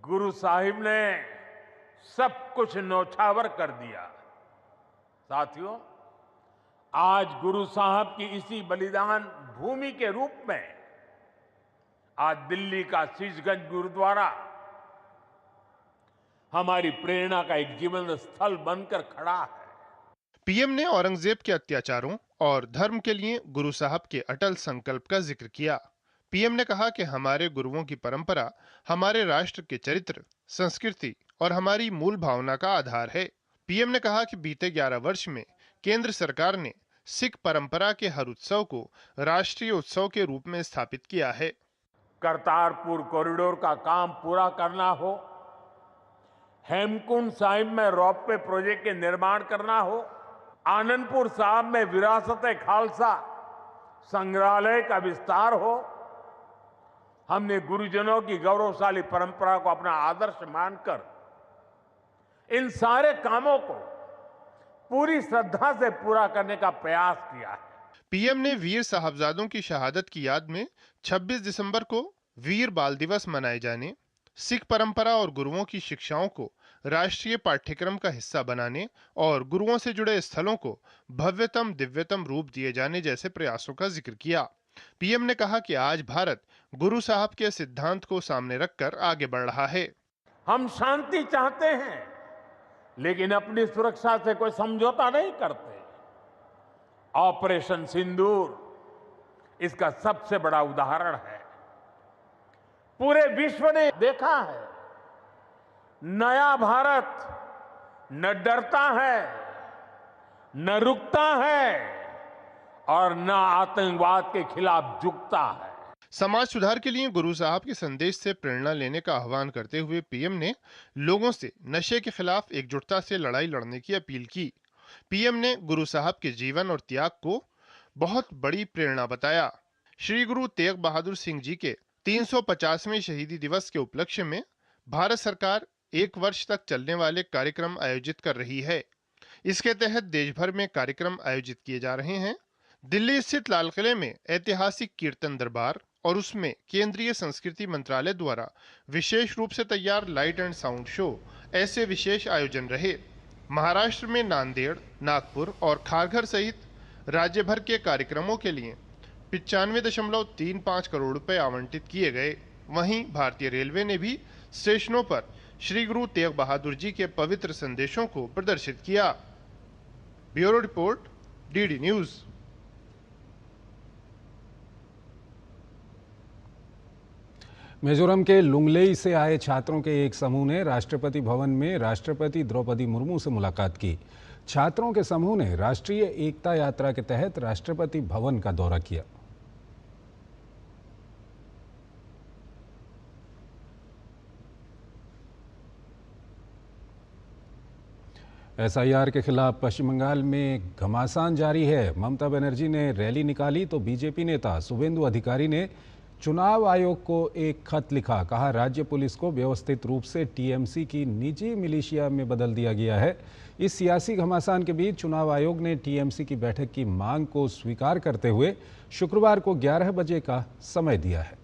Speaker 2: गुरु साहिब ने सब कुछ न्यौछावर कर दिया। साथियों, आज गुरु साहब की इसी बलिदान भूमि के रूप में आज दिल्ली का शीशगंज गुरुद्वारा हमारी प्रेरणा का एक जीवन स्थल बनकर खड़ा है।
Speaker 24: पीएम ने औरंगजेब के अत्याचारों और धर्म के लिए गुरु साहब के अटल संकल्प का जिक्र किया। पीएम ने कहा कि हमारे गुरुओं की परंपरा हमारे राष्ट्र के चरित्र, संस्कृति और हमारी मूल भावना का आधार है। पीएम ने कहा कि बीते 11 वर्ष में केंद्र सरकार ने सिख परंपरा के हर उत्सव को राष्ट्रीय उत्सव के रूप में स्थापित किया है।
Speaker 2: करतारपुर कॉरिडोर का काम पूरा करना हो, हेमकुंड साहिब में रोपवे प्रोजेक्ट के निर्माण करना हो, आनंदपुर साहब में विरासत खालसा संग्रहालय का विस्तार हो, हमने गुरुजनों की गौरवशाली परंपरा को अपना आदर्श मानकर इन सारे कामों को पूरी श्रद्धा से पूरा करने का प्रयास किया है।
Speaker 24: पीएम ने वीर साहबजादों की शहादत की याद में 26 दिसंबर को वीर बाल दिवस मनाए जाने, सिख परंपरा और गुरुओं की शिक्षाओं को राष्ट्रीय पाठ्यक्रम का हिस्सा बनाने और गुरुओं से जुड़े स्थलों को भव्यतम दिव्यतम रूप दिए जाने जैसे प्रयासों का जिक्र किया। पीएम ने कहा कि आज भारत गुरु साहब के सिद्धांत को सामने रखकर आगे बढ़ रहा है।
Speaker 2: हम शांति चाहते हैं, लेकिन अपनी सुरक्षा से कोई समझौता नहीं करते। ऑपरेशन सिंदूर इसका सबसे बड़ा उदाहरण है। पूरे विश्व ने देखा है, नया भारत न डरता है, न रुकता है और न आतंकवाद के खिलाफ झुकता है।
Speaker 24: समाज सुधार के लिए गुरु साहब के संदेश से प्रेरणा लेने का आह्वान करते हुए पीएम ने लोगों से नशे के खिलाफ एकजुटता से लड़ाई लड़ने की अपील की। पीएम ने गुरु साहब के जीवन और त्याग को बहुत बड़ी प्रेरणा बताया। श्री गुरु तेग बहादुर सिंह जी के 350वें शहीदी दिवस के उपलक्ष्य में भारत सरकार 1 वर्ष तक चलने वाले कार्यक्रम आयोजित कर रही है। इसके तहत देश भर में कार्यक्रम आयोजित किए जा रहे हैं। दिल्ली स्थित लाल किले में ऐतिहासिक कीर्तन दरबार और उसमें केंद्रीय संस्कृति मंत्रालय द्वारा विशेष रूप से तैयार लाइट एंड साउंड शो ऐसे विशेष आयोजन रहे। महाराष्ट्र में नांदेड़, नागपुर और खारघर सहित राज्य भर के कार्यक्रमों के लिए 95.35 करोड़ रुपए आवंटित किए गए। वहीं भारतीय रेलवे ने भी स्टेशनों पर श्री गुरु तेग बहादुर जी के पवित्र संदेशों को प्रदर्शित किया। Bureau report, DD news.
Speaker 1: Mizoram के लुंगलेई से आए छात्रों के एक समूह ने राष्ट्रपति भवन में राष्ट्रपति द्रौपदी मुर्मू से मुलाकात की। छात्रों के समूह ने राष्ट्रीय एकता यात्रा के तहत राष्ट्रपति भवन का दौरा किया। एसआईआर के खिलाफ पश्चिम बंगाल में घमासान जारी है। ममता बनर्जी ने रैली निकाली तो बीजेपी नेता शुभेंदु अधिकारी ने चुनाव आयोग को एक खत लिखा। कहा, राज्य पुलिस को व्यवस्थित रूप से टीएमसी की निजी मिलिशिया में बदल दिया गया है। इस सियासी घमासान के बीच चुनाव आयोग ने टीएमसी की बैठक की मांग को स्वीकार करते हुए शुक्रवार को 11 बजे का समय दिया है।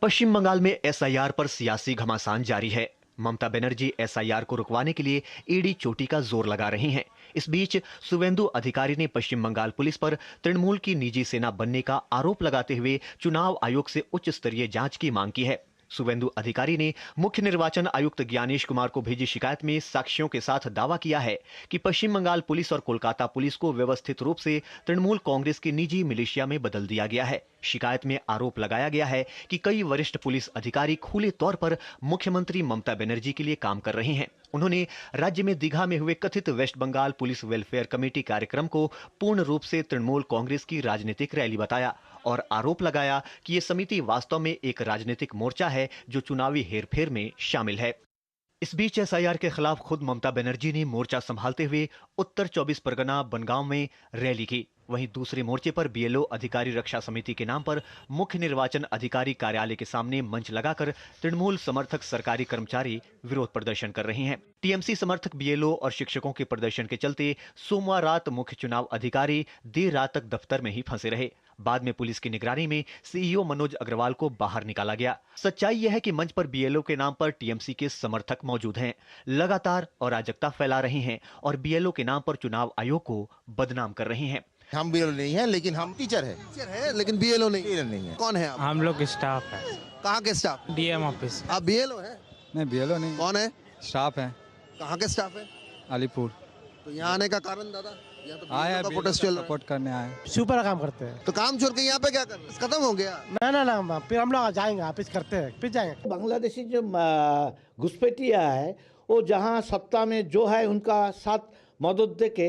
Speaker 3: पश्चिम बंगाल में एसआईआर पर सियासी घमासान जारी है। ममता बनर्जी एसआईआर को रुकवाने के लिए ईडी चोटी का जोर लगा रही हैं। इस बीच शुभेंदु अधिकारी ने पश्चिम बंगाल पुलिस पर तृणमूल की निजी सेना बनने का आरोप लगाते हुए चुनाव आयोग से उच्च स्तरीय जांच की मांग की है। शुभेंदु अधिकारी ने मुख्य निर्वाचन आयुक्त ज्ञानेश कुमार को भेजी शिकायत में साक्ष्यों के साथ दावा किया है कि पश्चिम बंगाल पुलिस और कोलकाता पुलिस को व्यवस्थित रूप से तृणमूल कांग्रेस की निजी मिलिशिया में बदल दिया गया है। शिकायत में आरोप लगाया गया है कि कई वरिष्ठ पुलिस अधिकारी खुले तौर पर मुख्यमंत्री ममता बनर्जी के लिए काम कर रहे हैं। उन्होंने राज्य में दीघा में हुए कथित West Bengal police welfare committee कार्यक्रम को पूर्ण रूप से तृणमूल कांग्रेस की राजनीतिक रैली बताया और आरोप लगाया कि ये समिति वास्तव में एक राजनीतिक मोर्चा है जो चुनावी हेरफेर में शामिल है। इस बीच एसआईआर के खिलाफ खुद ममता बनर्जी ने मोर्चा संभालते हुए उत्तर 24 परगना बनगांव में रैली की। वहीं दूसरे मोर्चे पर बीएलओ अधिकारी रक्षा समिति के नाम पर मुख्य निर्वाचन अधिकारी कार्यालय के सामने मंच लगाकर तृणमूल समर्थक सरकारी कर्मचारी विरोध प्रदर्शन कर रहे हैं। टीएमसी समर्थक बीएलओ और शिक्षकों के प्रदर्शन के चलते सोमवार रात मुख्य चुनाव अधिकारी देर रात तक दफ्तर में ही फंसे रहे। बाद में पुलिस की निगरानी में सीईओ मनोज अग्रवाल को बाहर निकाला गया। सच्चाई यह है कि मंच पर बीएलओ के नाम पर टीएमसी के समर्थक मौजूद हैं, लगातार अराजकता फैला रहे हैं और बीएलओ के नाम पर चुनाव आयोग को बदनाम कर रहे हैं।
Speaker 4: हम बीएलओ नहीं है, लेकिन हम टीचर है लेकिन बीएलओ नहीं है। कौन है आप?
Speaker 9: हम लोग स्टाफ है।
Speaker 4: कहाँ के स्टाफ?
Speaker 9: DM office.
Speaker 4: आप बीएलओ है?
Speaker 9: नहीं, बीएलओ नहीं।
Speaker 4: कौन है?
Speaker 9: स्टाफ है।
Speaker 4: कहाँ के स्टाफ है?
Speaker 9: अलीपुर।
Speaker 4: तो यहाँ आने का कारण दादा?
Speaker 9: आया
Speaker 4: प्रोटेस्ट चल
Speaker 9: सपोर्ट करने आए। सुपर काम करते हैं।
Speaker 4: तो काम छोड़ के यहाँ पे क्या कर रहे हैं? खत्म हो गया?
Speaker 9: ना, फिर हम लोग जाएंगे, वापिस करते हैं, फिर जाएंगे।
Speaker 5: बांग्लादेशी जो घुसपैठिया है वो जहाँ सत्ता में जो है उनका साथ मदद दे के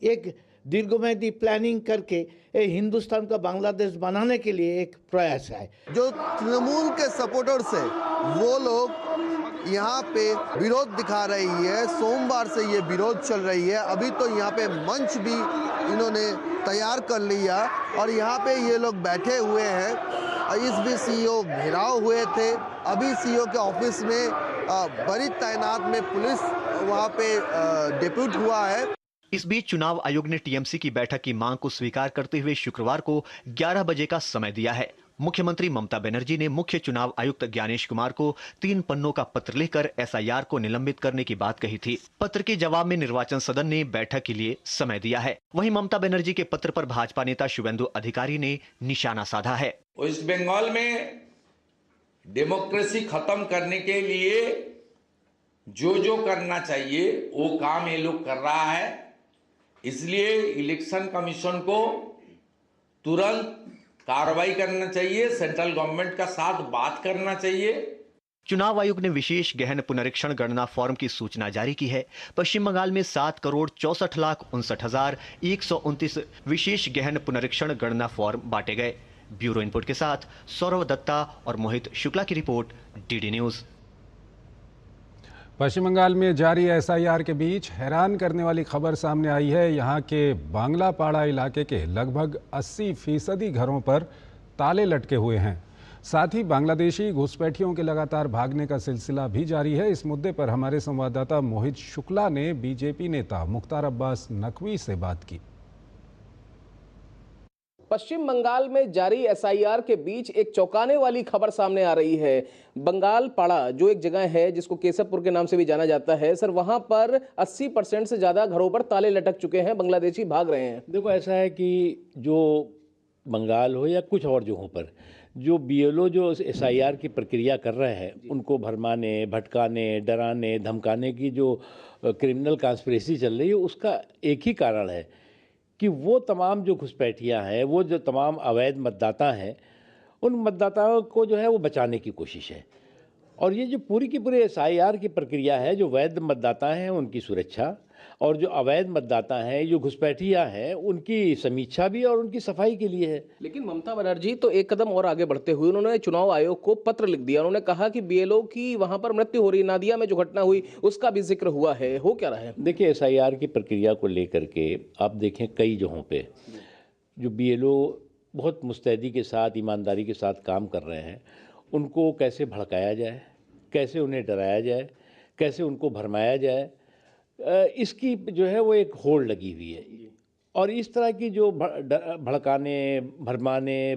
Speaker 5: एक दीर्घमेयादी प्लानिंग करके हिंदुस्तान का बांग्लादेश बनाने के लिए एक प्रयास है।
Speaker 4: जो तृणमूल के सपोर्टर्स है वो लोग यहाँ पे विरोध दिखा रही है। सोमवार से ये विरोध चल रही है। अभी तो यहाँ पे मंच भी इन्होंने तैयार कर लिया और यहाँ पे ये लोग बैठे हुए हैं। इस भी सीईओ घेराव हुए थे। अभी सीईओ के ऑफिस में बड़ी तैनात में पुलिस वहाँ पे डिप्यूट हुआ है।
Speaker 3: इस बीच चुनाव आयोग ने टीएमसी की बैठक की मांग को स्वीकार करते हुए शुक्रवार को 11 बजे का समय दिया है। मुख्यमंत्री ममता बनर्जी ने मुख्य चुनाव आयुक्त ज्ञानेश कुमार को 3 पन्नों का पत्र लिखकर एसआईआर को निलंबित करने की बात कही थी। पत्र के जवाब में निर्वाचन सदन ने बैठक के लिए समय दिया है। वहीं ममता बनर्जी के पत्र पर भाजपा नेता शुवेंदु अधिकारी ने निशाना साधा है।
Speaker 6: वेस्ट बंगाल में डेमोक्रेसी खत्म करने के लिए जो करना चाहिए वो काम ये लोग कर रहा है, इसलिए इलेक्शन कमीशन को तुरंत कार्रवाई करना चाहिए, सेंट्रल गवर्नमेंट का साथ बात करना चाहिए।
Speaker 3: चुनाव आयोग ने विशेष गहन पुनरीक्षण गणना फॉर्म की सूचना जारी की है। पश्चिम बंगाल में 7,64,59,129 विशेष गहन पुनरीक्षण गणना फॉर्म बांटे गए। ब्यूरो इनपुट के साथ सौरभ दत्ता और मोहित शुक्ला की रिपोर्ट, डीडी न्यूज।
Speaker 1: पश्चिम बंगाल में जारी एसआईआर के बीच हैरान करने वाली खबर सामने आई है। यहां के बांग्लापाड़ा इलाके के लगभग 80% घरों पर ताले लटके हुए हैं। साथ ही बांग्लादेशी घुसपैठियों के लगातार भागने का सिलसिला भी जारी है। इस मुद्दे पर हमारे संवाददाता मोहित शुक्ला ने बीजेपी नेता मुख्तार अब्बास नकवी से बात की।
Speaker 8: पश्चिम बंगाल में जारी एसआईआर के बीच एक चौंकाने वाली खबर सामने आ रही है। बंगाल पाड़ा जो एक जगह है जिसको केसरपुर के नाम से भी जाना जाता है, सर वहां पर 80% से ज्यादा घरों पर ताले लटक चुके हैं, बांग्लादेशी भाग रहे हैं।
Speaker 5: देखो ऐसा है कि जो बंगाल हो या कुछ और जगहों पर जो बीएलओ जो एसआईआर की प्रक्रिया कर रहे हैं, उनको भरमाने, भटकाने, डराने, धमकाने की जो क्रिमिनल कॉन्स्पिरेसी चल रही है, उसका एक ही कारण है कि वो तमाम जो घुसपैठियाँ हैं, वो जो तमाम अवैध मतदाता हैं, उन मतदाताओं को जो है वो बचाने की कोशिश है। और ये जो पूरी की पूरी एसआईआर की प्रक्रिया है, जो वैध मतदाता हैं उनकी सुरक्षा और जो अवैध मतदाता हैं, जो घुसपैठियाँ हैं, उनकी समीक्षा भी और उनकी सफाई के लिए है।
Speaker 8: लेकिन ममता बनर्जी तो एक कदम और आगे बढ़ते हुए उन्होंने चुनाव आयोग को पत्र लिख दिया। उन्होंने कहा कि बीएलओ की वहां पर मृत्यु हो रही, नादिया में जो घटना हुई उसका भी जिक्र हुआ है। हो क्या रहा है?
Speaker 5: देखिए एसआईआर की प्रक्रिया को लेकर के आप देखें कई जगहों पे जो बीएलओ बहुत मुस्तैदी के साथ, ईमानदारी के साथ काम कर रहे हैं, उनको कैसे भड़काया जाए, कैसे उन्हें डराया जाए, कैसे उनको भरमाया जाए, इसकी जो है वो एक होड़ लगी हुई है। और इस तरह की जो भड़काने, भरमाने,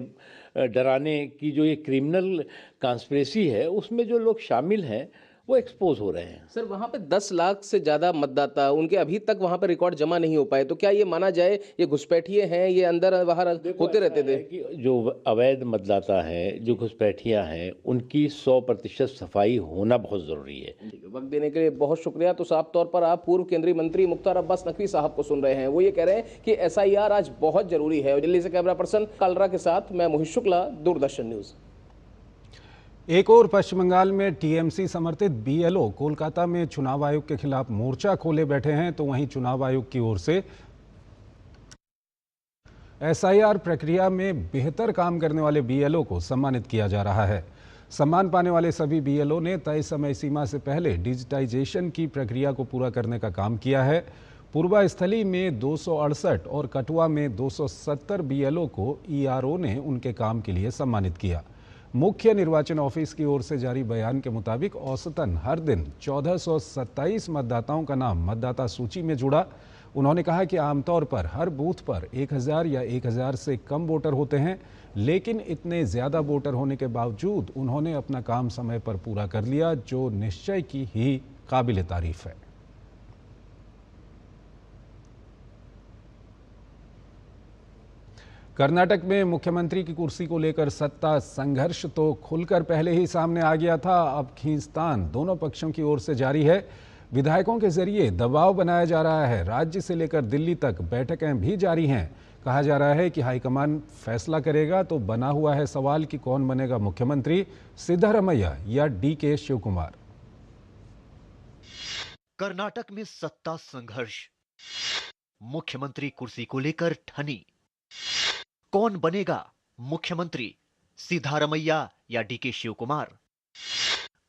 Speaker 5: डराने की जो ये क्रिमिनल कॉन्स्पिरेसी है, उसमें जो लोग शामिल हैं वो एक्सपोज हो रहे हैं।
Speaker 8: सर वहां पे 10 लाख से ज्यादा मतदाता, उनके अभी तक वहां पे रिकॉर्ड जमा नहीं हो पाए, तो क्या ये माना जाए ये घुसपैठिए हैं, ये अंदर बाहर होते रहते थे?
Speaker 5: कि जो अवैध मतदाता हैं, जो घुसपैठियां हैं, उनकी 100% सफाई होना बहुत जरूरी है।
Speaker 8: वक्त देने के लिए बहुत शुक्रिया। तो साफ तौर पर आप पूर्व केंद्रीय मंत्री मुख्तार अब्बास नकवी साहब को सुन रहे हैं। वो ये कह रहे हैं कि एसआईआर आज बहुत जरूरी है। दिल्ली से कैमरा पर्सन कालरा के साथ मैं मोहित शुक्ला, दूरदर्शन न्यूज।
Speaker 1: एक और पश्चिम बंगाल में टीएमसी समर्थित बीएलओ कोलकाता में चुनाव आयोग के खिलाफ मोर्चा खोले बैठे हैं, तो वहीं चुनाव आयोग की ओर से एसआईआर प्रक्रिया में बेहतर काम करने वाले बीएलओ को सम्मानित किया जा रहा है। सम्मान पाने वाले सभी बीएलओ ने तय समय सीमा से पहले डिजिटाइजेशन की प्रक्रिया को पूरा करने का काम किया है। पूर्वास्थली में 268 और कठुआ में 270 बीएलओ को ईआरओ ने उनके काम के लिए सम्मानित किया। मुख्य निर्वाचन ऑफिस की ओर से जारी बयान के मुताबिक औसतन हर दिन 1427 मतदाताओं का नाम मतदाता सूची में जुड़ा। उन्होंने कहा कि आमतौर पर हर बूथ पर 1000 या 1000 से कम वोटर होते हैं, लेकिन इतने ज़्यादा वोटर होने के बावजूद उन्होंने अपना काम समय पर पूरा कर लिया, जो निश्चय की ही काबिल तारीफ है। कर्नाटक में मुख्यमंत्री की कुर्सी को लेकर सत्ता संघर्ष तो खुलकर पहले ही सामने आ गया था। अब खींचतान दोनों पक्षों की ओर से जारी है। विधायकों के जरिए दबाव बनाया जा रहा है। राज्य से लेकर दिल्ली तक बैठकें भी जारी हैं। कहा जा रहा है कि हाईकमान फैसला करेगा, तो बना हुआ है सवाल कि कौन बनेगा मुख्यमंत्री, सिद्धारमैया या डीके शिवकुमार।
Speaker 3: कर्नाटक में सत्ता संघर्ष, मुख्यमंत्री कुर्सी को लेकर ठनी। कौन बनेगा मुख्यमंत्री, सिद्धारमैया या डीके शिवकुमार?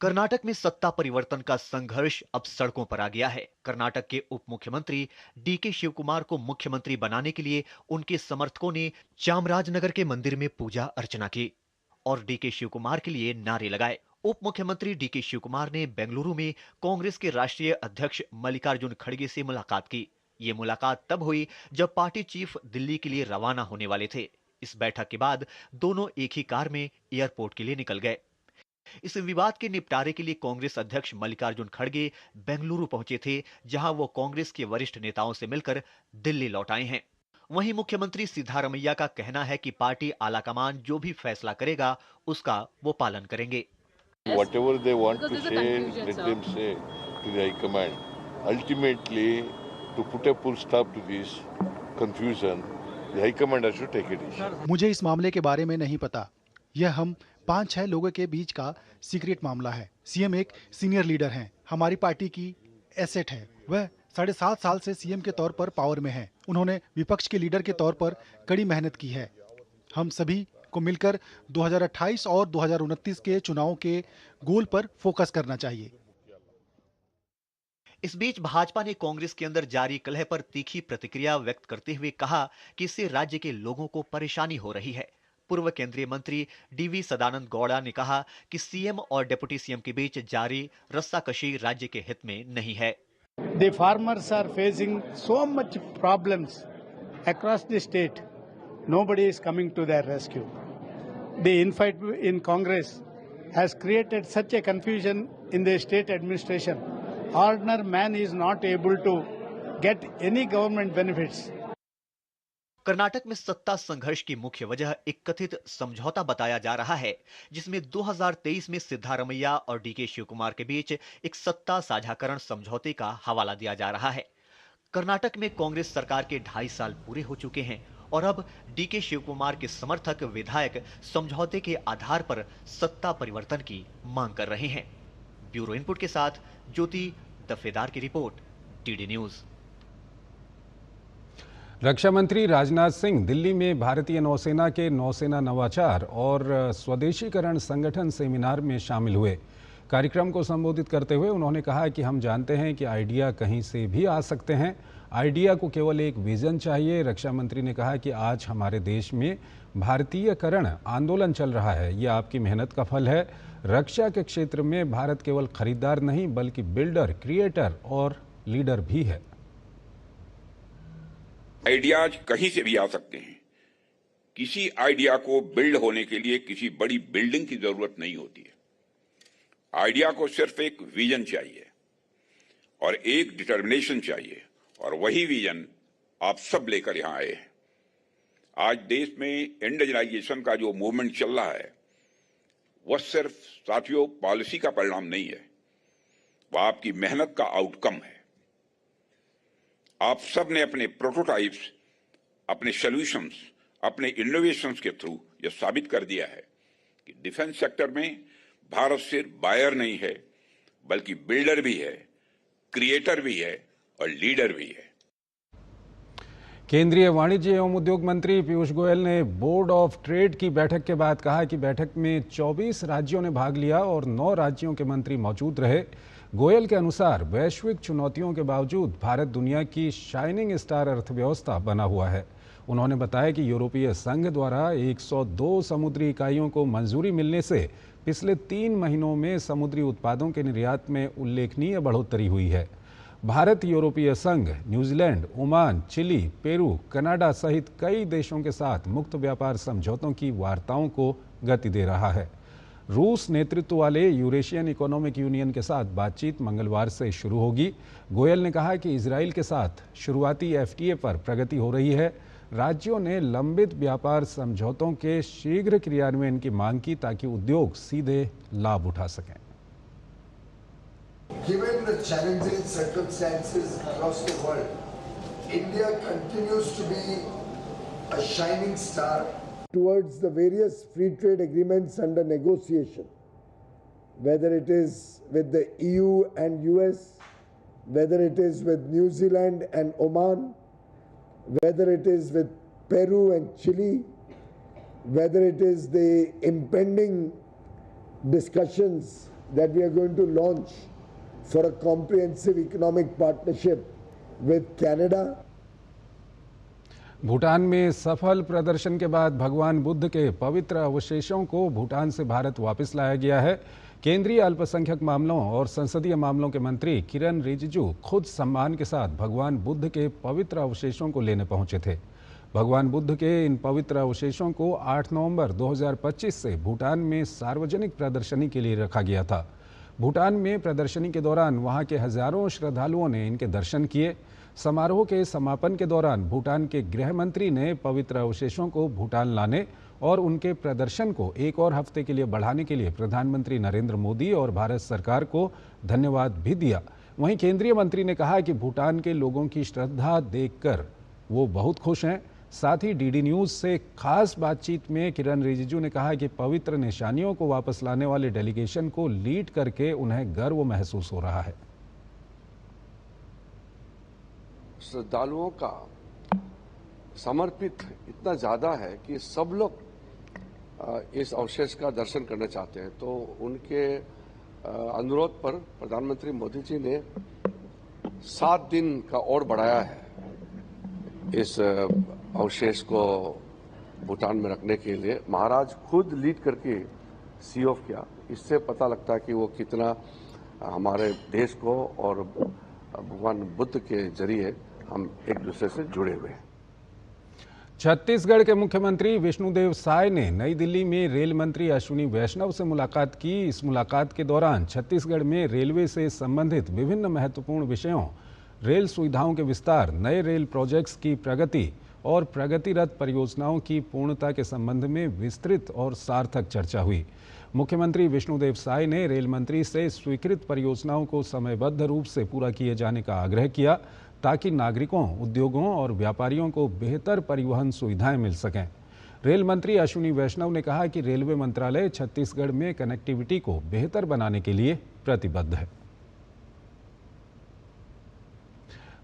Speaker 3: कर्नाटक में सत्ता परिवर्तन का संघर्ष अब सड़कों पर आ गया है। कर्नाटक के उप मुख्यमंत्री डीके शिवकुमार को मुख्यमंत्री बनाने के लिए उनके समर्थकों ने चामराजनगर के मंदिर में पूजा अर्चना की और डीके शिवकुमार के लिए नारे लगाए। उप मुख्यमंत्री डीके शिवकुमार ने बेंगलुरु में कांग्रेस के राष्ट्रीय अध्यक्ष मल्लिकार्जुन खड़गे से मुलाकात की। ये मुलाकात तब हुई जब पार्टी चीफ दिल्ली के लिए रवाना होने वाले थे। इस बैठक के बाद दोनों एक ही कार में एयरपोर्ट के लिए निकल गए। इस विवाद के निपटारे के लिए कांग्रेस अध्यक्ष मल्लिकार्जुन खड़गे बेंगलुरु पहुंचे थे, जहां वो कांग्रेस के वरिष्ठ नेताओं से मिलकर दिल्ली लौट आए हैं। वहीं मुख्यमंत्री सिद्धारमैया का कहना है कि पार्टी आलाकमान जो भी फैसला करेगा उसका वो पालन करेंगे।
Speaker 7: Whatever they want to say, let them say to the High Command. Ultimately, to put a full stop to this confusion, the High Command has to take a decision.
Speaker 10: मुझे इस मामले के बारे में नहीं पता। यह हम 5-6 लोगों के बीच का सीक्रेट मामला है। सीएम एक सीनियर लीडर हैं, हमारी पार्टी की एसेट है। वह 7.5 साल से सीएम के तौर पर पावर में हैं। उन्होंने विपक्ष के लीडर के तौर पर कड़ी मेहनत की है। हम सभी को मिलकर 2028 और 2029 के चुनावों के गोल पर फोकस करना चाहिए।
Speaker 3: इस बीच भाजपा ने कांग्रेस के अंदर जारी कलह पर तीखी प्रतिक्रिया व्यक्त करते हुए कहा कि इससे राज्य के लोगों को परेशानी हो रही है। पूर्व केंद्रीय मंत्री डीवी सदानंद गौड़ा ने कहा कि सीएम और डिप्टी सीएम के बीच जारी रस्साकशी राज्य के हित में नहीं है।
Speaker 9: The farmers are facing so much problems across the state. Nobody is coming to their rescue. The infight in Congress has created such a confusion in the state administration. Ordinary man is not able to get any government benefits.
Speaker 3: Karnataka में सत्ता संघर्ष की मुख्य वजह एक कथित समझौता बताया जा रहा है, जिसमें 2023 में सिद्धारमैया और डीके शिवकुमार के बीच एक सत्ता साझाकरण समझौते का हवाला दिया जा रहा है। कर्नाटक में कांग्रेस सरकार के 2.5 साल पूरे हो चुके हैं और अब डीके शिवकुमार के समर्थक विधायक समझौते के आधार पर सत्ता परिवर्तन की मांग कर रहे हैं। ब्यूरो इनपुट के साथ ज्योति दफेदार की रिपोर्ट, टीडी न्यूज।
Speaker 1: रक्षा मंत्री राजनाथ सिंह दिल्ली में भारतीय नौसेना के नौसेना नवाचार और स्वदेशीकरण संगठन सेमिनार में शामिल हुए। कार्यक्रम को संबोधित करते हुए उन्होंने कहा कि हम जानते हैं कि आइडिया कहीं से भी आ सकते हैं, आइडिया को केवल एक विजन चाहिए। रक्षा मंत्री ने कहा कि आज हमारे देश में भारतीयकरण आंदोलन चल रहा है, यह आपकी मेहनत का फल है। रक्षा के क्षेत्र में भारत केवल खरीदार नहीं बल्कि बिल्डर, क्रिएटर और लीडर भी है।
Speaker 11: आइडियाज कहीं से भी आ सकते हैं। किसी आइडिया को बिल्ड होने के लिए किसी बड़ी बिल्डिंग की जरूरत नहीं होती है। आइडिया को सिर्फ एक विजन चाहिए और एक डिटर्मिनेशन चाहिए, और वही विजन आप सब लेकर यहां आए हैं। आज देश में इंडिजिनाइजेशन का जो मूवमेंट चल रहा है वह सिर्फ साथियों पॉलिसी का परिणाम नहीं है, वह आपकी मेहनत का आउटकम है। आप सब ने अपने प्रोटोटाइप्स, अपने सॉल्यूशंस, अपने इनोवेशंस के थ्रू यह साबित कर दिया है कि डिफेंस सेक्टर में भारत सिर्फ बायर नहीं है बल्कि बिल्डर भी है, क्रिएटर भी है और लीडर भी है।
Speaker 1: केंद्रीय वाणिज्य एवं उद्योग मंत्री पीयूष गोयल ने बोर्ड ऑफ ट्रेड की बैठक के बाद कहा कि बैठक में 24 राज्यों ने भाग लिया और 9 राज्यों के मंत्री मौजूद रहे। गोयल के अनुसार वैश्विक चुनौतियों के बावजूद भारत दुनिया की शाइनिंग स्टार अर्थव्यवस्था बना हुआ है। उन्होंने बताया कि यूरोपीय संघ द्वारा 102 समुद्री इकाइयों को मंजूरी मिलने से पिछले 3 महीनों में समुद्री उत्पादों के निर्यात में उल्लेखनीय बढ़ोतरी हुई है। भारत यूरोपीय संघ, New Zealand, Oman, Chile, Peru, Canada सहित कई देशों के साथ मुक्त व्यापार समझौतों की वार्ताओं को गति दे रहा है। रूस नेतृत्व वाले यूरेशियन इकोनॉमिक यूनियन के साथ बातचीत मंगलवार से शुरू होगी। गोयल ने कहा कि इजराइल के साथ शुरुआती एफटीए पर प्रगति हो रही है। राज्यों ने लंबित व्यापार समझौतों के शीघ्र क्रियान्वयन की मांग की ताकि उद्योग सीधे लाभ उठा सकें।
Speaker 12: Given the challenging circumstances across the world, India continues to be a shining star towards the various free trade agreements under negotiation, whether it is with the EU and US, whether it is with New Zealand and Oman, whether it is with Peru and Chile, whether it is the impending discussions that we are going to launch for a comprehensive economic partnership with Canada.
Speaker 1: Bhutan में सफल प्रदर्शन के बाद भगवान बुद्ध के पवित्र अवशेषों को भूटान से भारत वापस लाया गया है। केंद्रीय अल्पसंख्यक मामलों और संसदीय मामलों के मंत्री किरण रिजिजू खुद सम्मान के साथ भगवान बुद्ध के पवित्र अवशेषों को लेने पहुंचे थे। भगवान बुद्ध के इन पवित्र अवशेषों को 8 नवंबर 2025 से भूटान में सार्वजनिक प्रदर्शनी के लिए रखा गया था। भूटान में प्रदर्शनी के दौरान वहां के हजारों श्रद्धालुओं ने इनके दर्शन किए। समारोह के समापन के दौरान भूटान के गृह मंत्री ने पवित्र अवशेषों को भूटान लाने और उनके प्रदर्शन को एक और हफ्ते के लिए बढ़ाने के लिए प्रधानमंत्री नरेंद्र मोदी और भारत सरकार को धन्यवाद भी दिया। वहीं केंद्रीय मंत्री ने कहा कि भूटान के लोगों की श्रद्धा देखकर वो बहुत खुश हैं। साथ ही डीडी न्यूज से खास बातचीत में किरण रिजिजू ने कहा कि पवित्र निशानियों को वापस लाने वाले डेलीगेशन को लीड करके उन्हें गर्व महसूस हो रहा है।
Speaker 13: श्रद्धालुओं का समर्पित इतना ज्यादा है कि सब लोग इस अवशेष का दर्शन करना चाहते हैं, तो उनके अनुरोध पर प्रधानमंत्री मोदी जी ने 7 दिन का और बढ़ाया है इस अवशेष को भूटान में रखने के लिए। महाराज खुद लीड करके सी ऑफ किया। इससे पता लगता है कि वो कितना हमारे देश को और भगवान बुद्ध के जरिए हम एक दूसरे से जुड़े हुए हैं।
Speaker 1: छत्तीसगढ़ के मुख्यमंत्री विष्णुदेव साय ने नई दिल्ली में रेल मंत्री अश्विनी वैष्णव से मुलाकात की। इस मुलाकात के दौरान छत्तीसगढ़ में रेलवे से संबंधित विभिन्न महत्वपूर्ण विषयों, रेल सुविधाओं के विस्तार, नए रेल प्रोजेक्ट्स की प्रगति और प्रगतिरत परियोजनाओं की पूर्णता के संबंध में विस्तृत और सार्थक चर्चा हुई। मुख्यमंत्री विष्णुदेव साय ने रेल मंत्री से स्वीकृत परियोजनाओं को समयबद्ध रूप से पूरा किए जाने का आग्रह किया ताकि नागरिकों, उद्योगों और व्यापारियों को बेहतर परिवहन सुविधाएं मिल सकें। रेल मंत्री अश्विनी वैष्णव ने कहा कि रेलवे मंत्रालय छत्तीसगढ़ में कनेक्टिविटी को बेहतर बनाने के लिए प्रतिबद्ध है।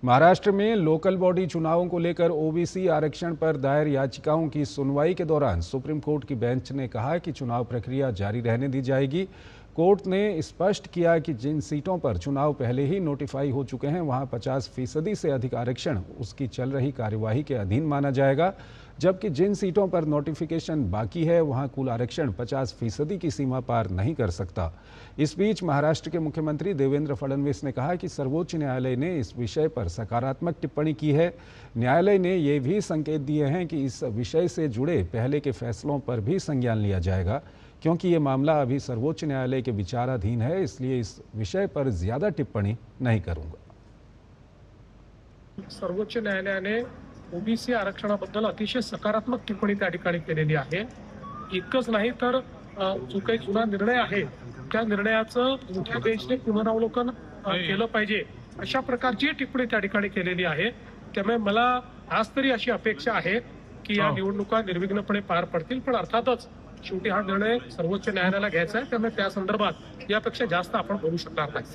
Speaker 1: महाराष्ट्र में लोकल बॉडी चुनावों को लेकर ओबीसी आरक्षण पर दायर याचिकाओं की सुनवाई के दौरान सुप्रीम कोर्ट की बेंच ने कहा कि चुनाव प्रक्रिया जारी रहने दी जाएगी। कोर्ट ने स्पष्ट किया कि जिन सीटों पर चुनाव पहले ही नोटिफाई हो चुके हैं वहां 50% से अधिक आरक्षण उसकी चल रही कार्यवाही के अधीन माना जाएगा, जबकि जिन सीटों पर नोटिफिकेशन बाकी है वहां कुल आरक्षण 50% की सीमा पार नहीं कर सकता। इस बीच महाराष्ट्र के मुख्यमंत्री देवेंद्र फडणवीस ने कहा कि सर्वोच्च न्यायालय ने इस विषय पर सकारात्मक टिप्पणी की है। न्यायालय ने ये भी संकेत दिए हैं कि इस विषय से जुड़े पहले के फैसलों पर भी संज्ञान लिया जाएगा। क्योंकि ये मामला अभी सर्वोच्च न्यायालय के विचाराधीन है, इसलिए इस विषय पर ज्यादा टिप्पणी नहीं करूंगा।
Speaker 14: सर्वोच्च न्यायालयाने ओबीसी आरक्षणाबद्दल अतिशय सकारात्मक टिप्पणी त्या ठिकाणी केलेली आहे। इतकंच नाही तर जो काही जुना निर्णय आहे त्या निर्णयाचं मोठ्या बेंचने पुनरावलोकन केलं पाहिजे अशा प्रकारची टिप्पणी त्या ठिकाणी केलेली आहे। त्यामुळे मला आज तरी अशी अपेक्षा आहे की या निवडणुका निर्विघ्नपणे पार पडतील, पण अर्थातच शेवटी हा निर्णय सर्वोच्च न्यायालयाला घ्यायचा आहे, त्यामुळे त्या संदर्भात यापेक्षा जास्त आपण बोलू शकणार नाही।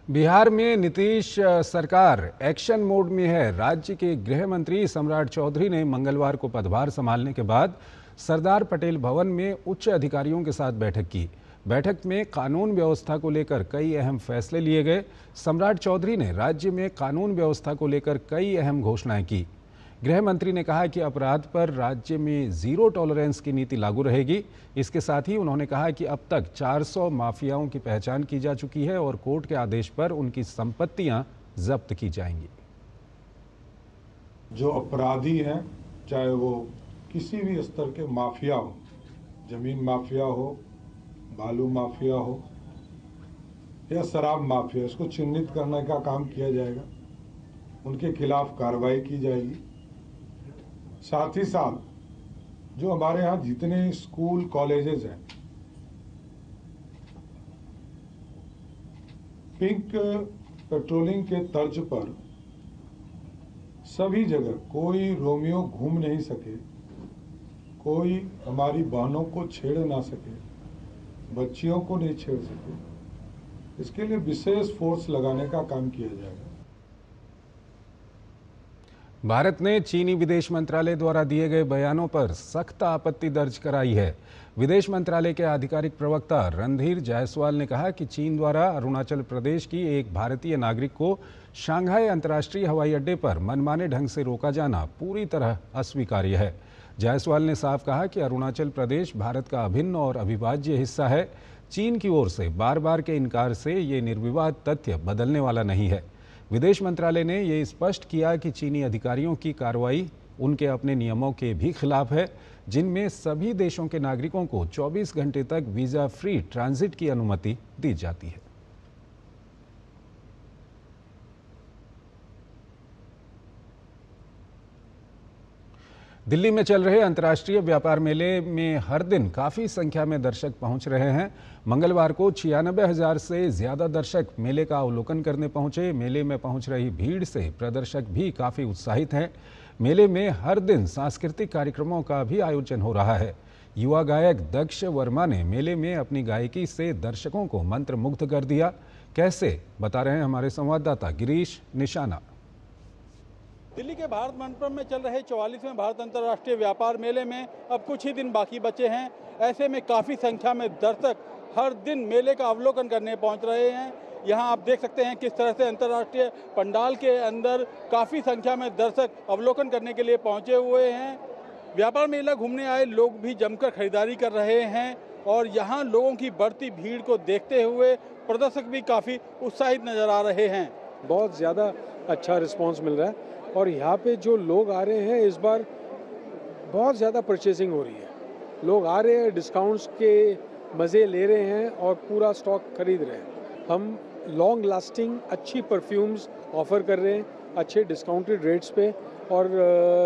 Speaker 1: बिहार में नीतीश सरकार एक्शन मोड में है। राज्य के गृह मंत्री सम्राट चौधरी ने मंगलवार को पदभार संभालने के बाद सरदार पटेल भवन में उच्च अधिकारियों के साथ बैठक की। बैठक में कानून व्यवस्था को लेकर कई अहम फैसले लिए गए। सम्राट चौधरी ने राज्य में कानून व्यवस्था को लेकर कई अहम घोषणाएं की। गृह मंत्री ने कहा कि अपराध पर राज्य में 0 टॉलरेंस की नीति लागू रहेगी। इसके साथ ही उन्होंने कहा कि अब तक 400 माफियाओं की पहचान की जा चुकी है और कोर्ट के आदेश पर उनकी संपत्तियां जब्त की जाएंगी।
Speaker 16: जो अपराधी हैं, चाहे वो किसी भी स्तर के माफिया हो, जमीन माफिया हो, बालू माफिया हो या शराब माफिया, इसको चिन्हित करने का काम किया जाएगा। उनके खिलाफ कार्रवाई की जाएगी। साथ ही साथ जो हमारे यहाँ जितने स्कूल कॉलेजेस हैं, पिंक पेट्रोलिंग के तर्ज पर सभी जगह कोई रोमियो घूम नहीं सके, कोई हमारी बहनों को छेड़ ना सके, बच्चियों को नहीं छेड़ सके, इसके लिए विशेष फोर्स लगाने का काम किया जाएगा।
Speaker 1: भारत ने चीनी विदेश मंत्रालय द्वारा दिए गए बयानों पर सख्त आपत्ति दर्ज कराई है। विदेश मंत्रालय के आधिकारिक प्रवक्ता रणधीर जायसवाल ने कहा कि चीन द्वारा अरुणाचल प्रदेश की एक भारतीय नागरिक को शांघाई अंतर्राष्ट्रीय हवाई अड्डे पर मनमाने ढंग से रोका जाना पूरी तरह अस्वीकार्य है। जायसवाल ने साफ कहा कि अरुणाचल प्रदेश भारत का अभिन्न और अविभाज्य हिस्सा है। चीन की ओर से बार बार के इनकार से ये निर्विवाद तथ्य बदलने वाला नहीं है। विदेश मंत्रालय ने ये स्पष्ट किया कि चीनी अधिकारियों की कार्रवाई उनके अपने नियमों के भी खिलाफ है, जिनमें सभी देशों के नागरिकों को 24 घंटे तक वीजा फ्री ट्रांजिट की अनुमति दी जाती है। दिल्ली में चल रहे अंतर्राष्ट्रीय व्यापार मेले में हर दिन काफी संख्या में दर्शक पहुंच रहे हैं। मंगलवार को 96,000 से ज्यादा दर्शक मेले का अवलोकन करने पहुंचे। मेले में पहुंच रही भीड़ से प्रदर्शक भी काफी उत्साहित हैं। मेले में हर दिन सांस्कृतिक कार्यक्रमों का भी आयोजन हो रहा है। युवा गायक दक्ष वर्मा ने मेले में अपनी गायकी से दर्शकों को मंत्रमुग्ध कर दिया। कैसे, बता रहे हैं हमारे संवाददाता गिरीश निशाना।
Speaker 15: दिल्ली के भारत मंडपम में चल रहे 44वें भारत अंतर्राष्ट्रीय व्यापार मेले में अब कुछ ही दिन बाकी बचे हैं। ऐसे में काफ़ी संख्या में दर्शक हर दिन मेले का अवलोकन करने पहुंच रहे हैं। यहां आप देख सकते हैं किस तरह से अंतर्राष्ट्रीय पंडाल के अंदर काफ़ी संख्या में दर्शक अवलोकन करने के लिए पहुंचे हुए हैं। व्यापार मेला घूमने आए लोग भी जमकर खरीदारी कर रहे हैं और यहाँ लोगों की बढ़ती भीड़ को देखते हुए प्रदर्शक भी काफ़ी उत्साहित नजर आ रहे हैं।
Speaker 17: बहुत ज़्यादा अच्छा रिस्पॉन्स मिल रहा है और यहाँ पे जो लोग आ रहे हैं इस बार बहुत ज़्यादा परचेसिंग हो रही है। लोग आ रहे हैं, डिस्काउंट्स के मज़े ले रहे हैं और पूरा स्टॉक खरीद रहे हैं। हम लॉन्ग लास्टिंग अच्छी परफ्यूम्स ऑफ़र कर रहे हैं अच्छे डिस्काउंटेड रेट्स पे और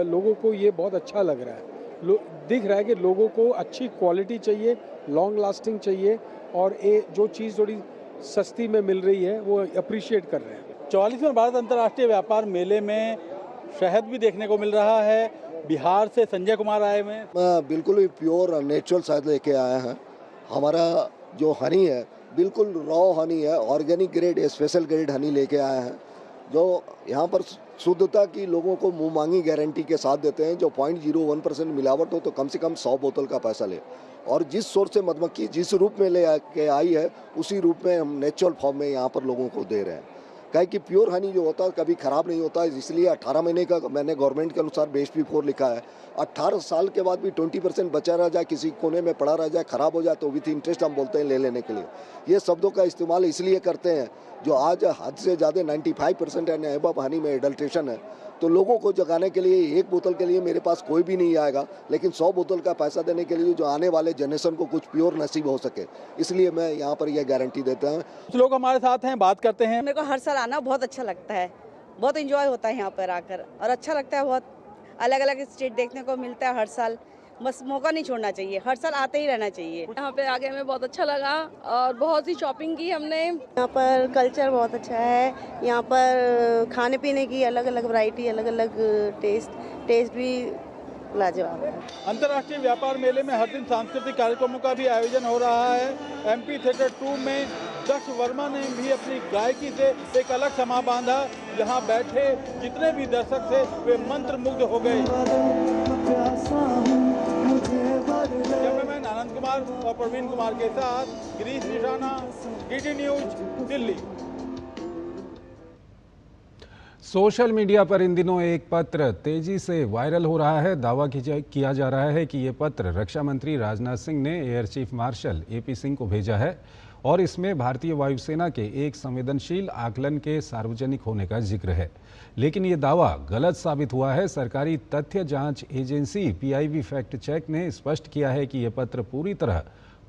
Speaker 17: लोगों को ये बहुत अच्छा लग रहा है। दिख रहा है कि लोगों को अच्छी क्वालिटी चाहिए, लॉन्ग लास्टिंग चाहिए और ये जो चीज़ थोड़ी सस्ती में मिल रही है वो अप्रिशिएट कर रहे हैं।
Speaker 15: 44वें भारत अंतर्राष्ट्रीय व्यापार मेले में शहद भी देखने को मिल रहा है। बिहार से संजय कुमार आए हुए हैं।
Speaker 18: बिल्कुल ही प्योर नेचुरल शहद लेके आए हैं। हमारा जो हनी है बिल्कुल रॉ हनी है, organic grade special grade Honey लेके आए हैं जो यहाँ पर शुद्धता की लोगों को मुंह मांगी गारंटी के साथ देते हैं। जो 0.01% मिलावट हो तो कम से कम 100 बोतल का पैसा ले और जिस सोर्स से मधुमक्खी जिस रूप में ले के आई है उसी रूप में हम नेचुरल फॉर्म में यहाँ पर लोगों को दे रहे हैं। क्या कि प्योर हनी जो होता है कभी ख़राब नहीं होता है, इसलिए 18 महीने का मैंने गवर्नमेंट के अनुसार BSP-4 लिखा है। 18 साल के बाद भी 20% बचा रह जाए, किसी कोने में पड़ा रह जाए, ख़राब हो जाए तो विथ इंटरेस्ट हम बोलते हैं ले लेने के लिए। ये शब्दों का इस्तेमाल इसलिए करते हैं जो आज हद से ज़्यादा 95% एंड अबव हनी में एडल्ट्रेशन है। तो लोगों को जगाने के लिए एक बोतल के लिए मेरे पास कोई भी नहीं आएगा, लेकिन 100 बोतल का पैसा देने के लिए जो आने वाले जनरेशन को कुछ प्योर नसीब हो सके, इसलिए मैं यहाँ पर यह गारंटी देता हूँ।
Speaker 15: कुछ लोग हमारे साथ हैं, बात करते हैं।
Speaker 20: मेरे को हर साल आना बहुत अच्छा लगता है, बहुत एंजॉय होता है यहाँ पर आकर और अच्छा लगता है। बहुत अलग अलग स्टेट देखने को मिलता है हर साल, बस मौका नहीं छोड़ना चाहिए, हर साल आते ही रहना चाहिए।
Speaker 25: यहाँ पे आके हमें बहुत अच्छा लगा और बहुत सी शॉपिंग की हमने।
Speaker 20: यहाँ पर कल्चर बहुत अच्छा है, यहाँ पर खाने पीने की अलग अलग वैरायटी, अलग अलग टेस्ट भी लाजवाब है।
Speaker 15: अंतर्राष्ट्रीय व्यापार मेले में हर दिन सांस्कृतिक कार्यक्रमों का भी आयोजन हो रहा है। MP थिएटर 2 में दक्ष वर्मा ने भी अपनी गायकी से एक अलग समा बांधा। यहाँ बैठे जितने भी दर्शक थे वे मंत्रमुग्ध हो गए। कैमरामैन आनंद कुमार और प्रवीण कुमार के साथ गिरीश निशाना, DD news, Delhi.
Speaker 1: Social media पर इन दिनों एक पत्र तेजी से वायरल हो रहा है। दावा किया जा रहा है कि ये पत्र रक्षा मंत्री राजनाथ सिंह ने air chief marshal AP Singh को भेजा है और इसमें भारतीय वायुसेना के एक संवेदनशील आकलन के सार्वजनिक होने का जिक्र है। लेकिन ये दावा गलत साबित हुआ है। सरकारी तथ्य जांच एजेंसी PIB फैक्ट चेक ने स्पष्ट किया है कि ये पत्र पूरी तरह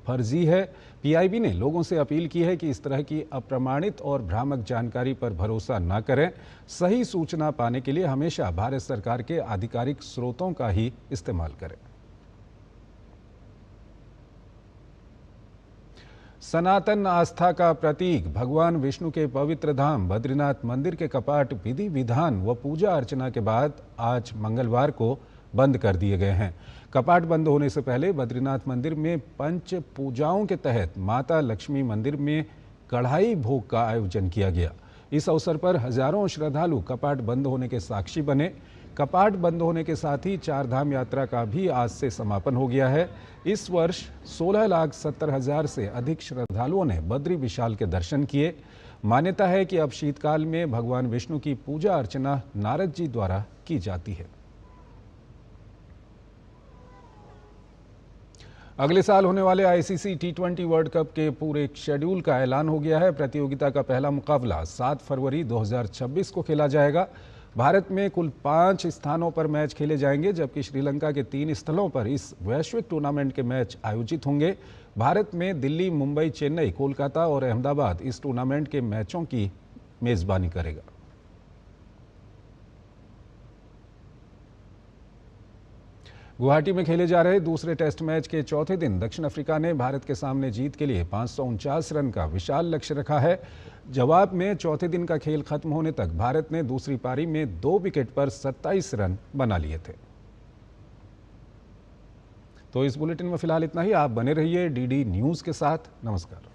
Speaker 1: फर्जी है। PIB ने लोगों से अपील की है कि इस तरह की अप्रमाणित और भ्रामक जानकारी पर भरोसा न करें। सही सूचना पाने के लिए हमेशा भारत सरकार के आधिकारिक स्रोतों का ही इस्तेमाल करें। सनातन आस्था का प्रतीक भगवान विष्णु के पवित्र धाम बद्रीनाथ मंदिर के कपाट विधि विधान व पूजा अर्चना के बाद आज मंगलवार को बंद कर दिए गए हैं। कपाट बंद होने से पहले बद्रीनाथ मंदिर में पंच पूजाओं के तहत माता लक्ष्मी मंदिर में कढ़ाई भोग का आयोजन किया गया। इस अवसर पर हजारों श्रद्धालु कपाट बंद होने के साक्षी बने। कपाट बंद होने के साथ ही चार धाम यात्रा का भी आज से समापन हो गया है। इस वर्ष 16,70,000 से अधिक श्रद्धालुओं ने बद्री विशाल के दर्शन किए। मान्यता है कि अब शीतकाल में भगवान विष्णु की पूजा अर्चना नारद जी द्वारा की जाती है। अगले साल होने वाले आईसीसी T20 वर्ल्ड कप के पूरे शेड्यूल का ऐलान हो गया है। प्रतियोगिता का पहला मुकाबला 7 फरवरी 2026 को खेला जाएगा। भारत में कुल 5 स्थानों पर मैच खेले जाएंगे, जबकि श्रीलंका के 3 स्थलों पर इस वैश्विक टूर्नामेंट के मैच आयोजित होंगे। भारत में दिल्ली, मुंबई, चेन्नई, कोलकाता और अहमदाबाद इस टूर्नामेंट के मैचों की मेजबानी करेगा। गुवाहाटी में खेले जा रहे दूसरे टेस्ट मैच के चौथे दिन दक्षिण अफ्रीका ने भारत के सामने जीत के लिए 549 रन का विशाल लक्ष्य रखा है। जवाब में चौथे दिन का खेल खत्म होने तक भारत ने दूसरी पारी में 2 विकेट पर 27 रन बना लिए थे। तो इस बुलेटिन में फिलहाल इतना ही। आप बने रहिए DD न्यूज़ के साथ। नमस्कार।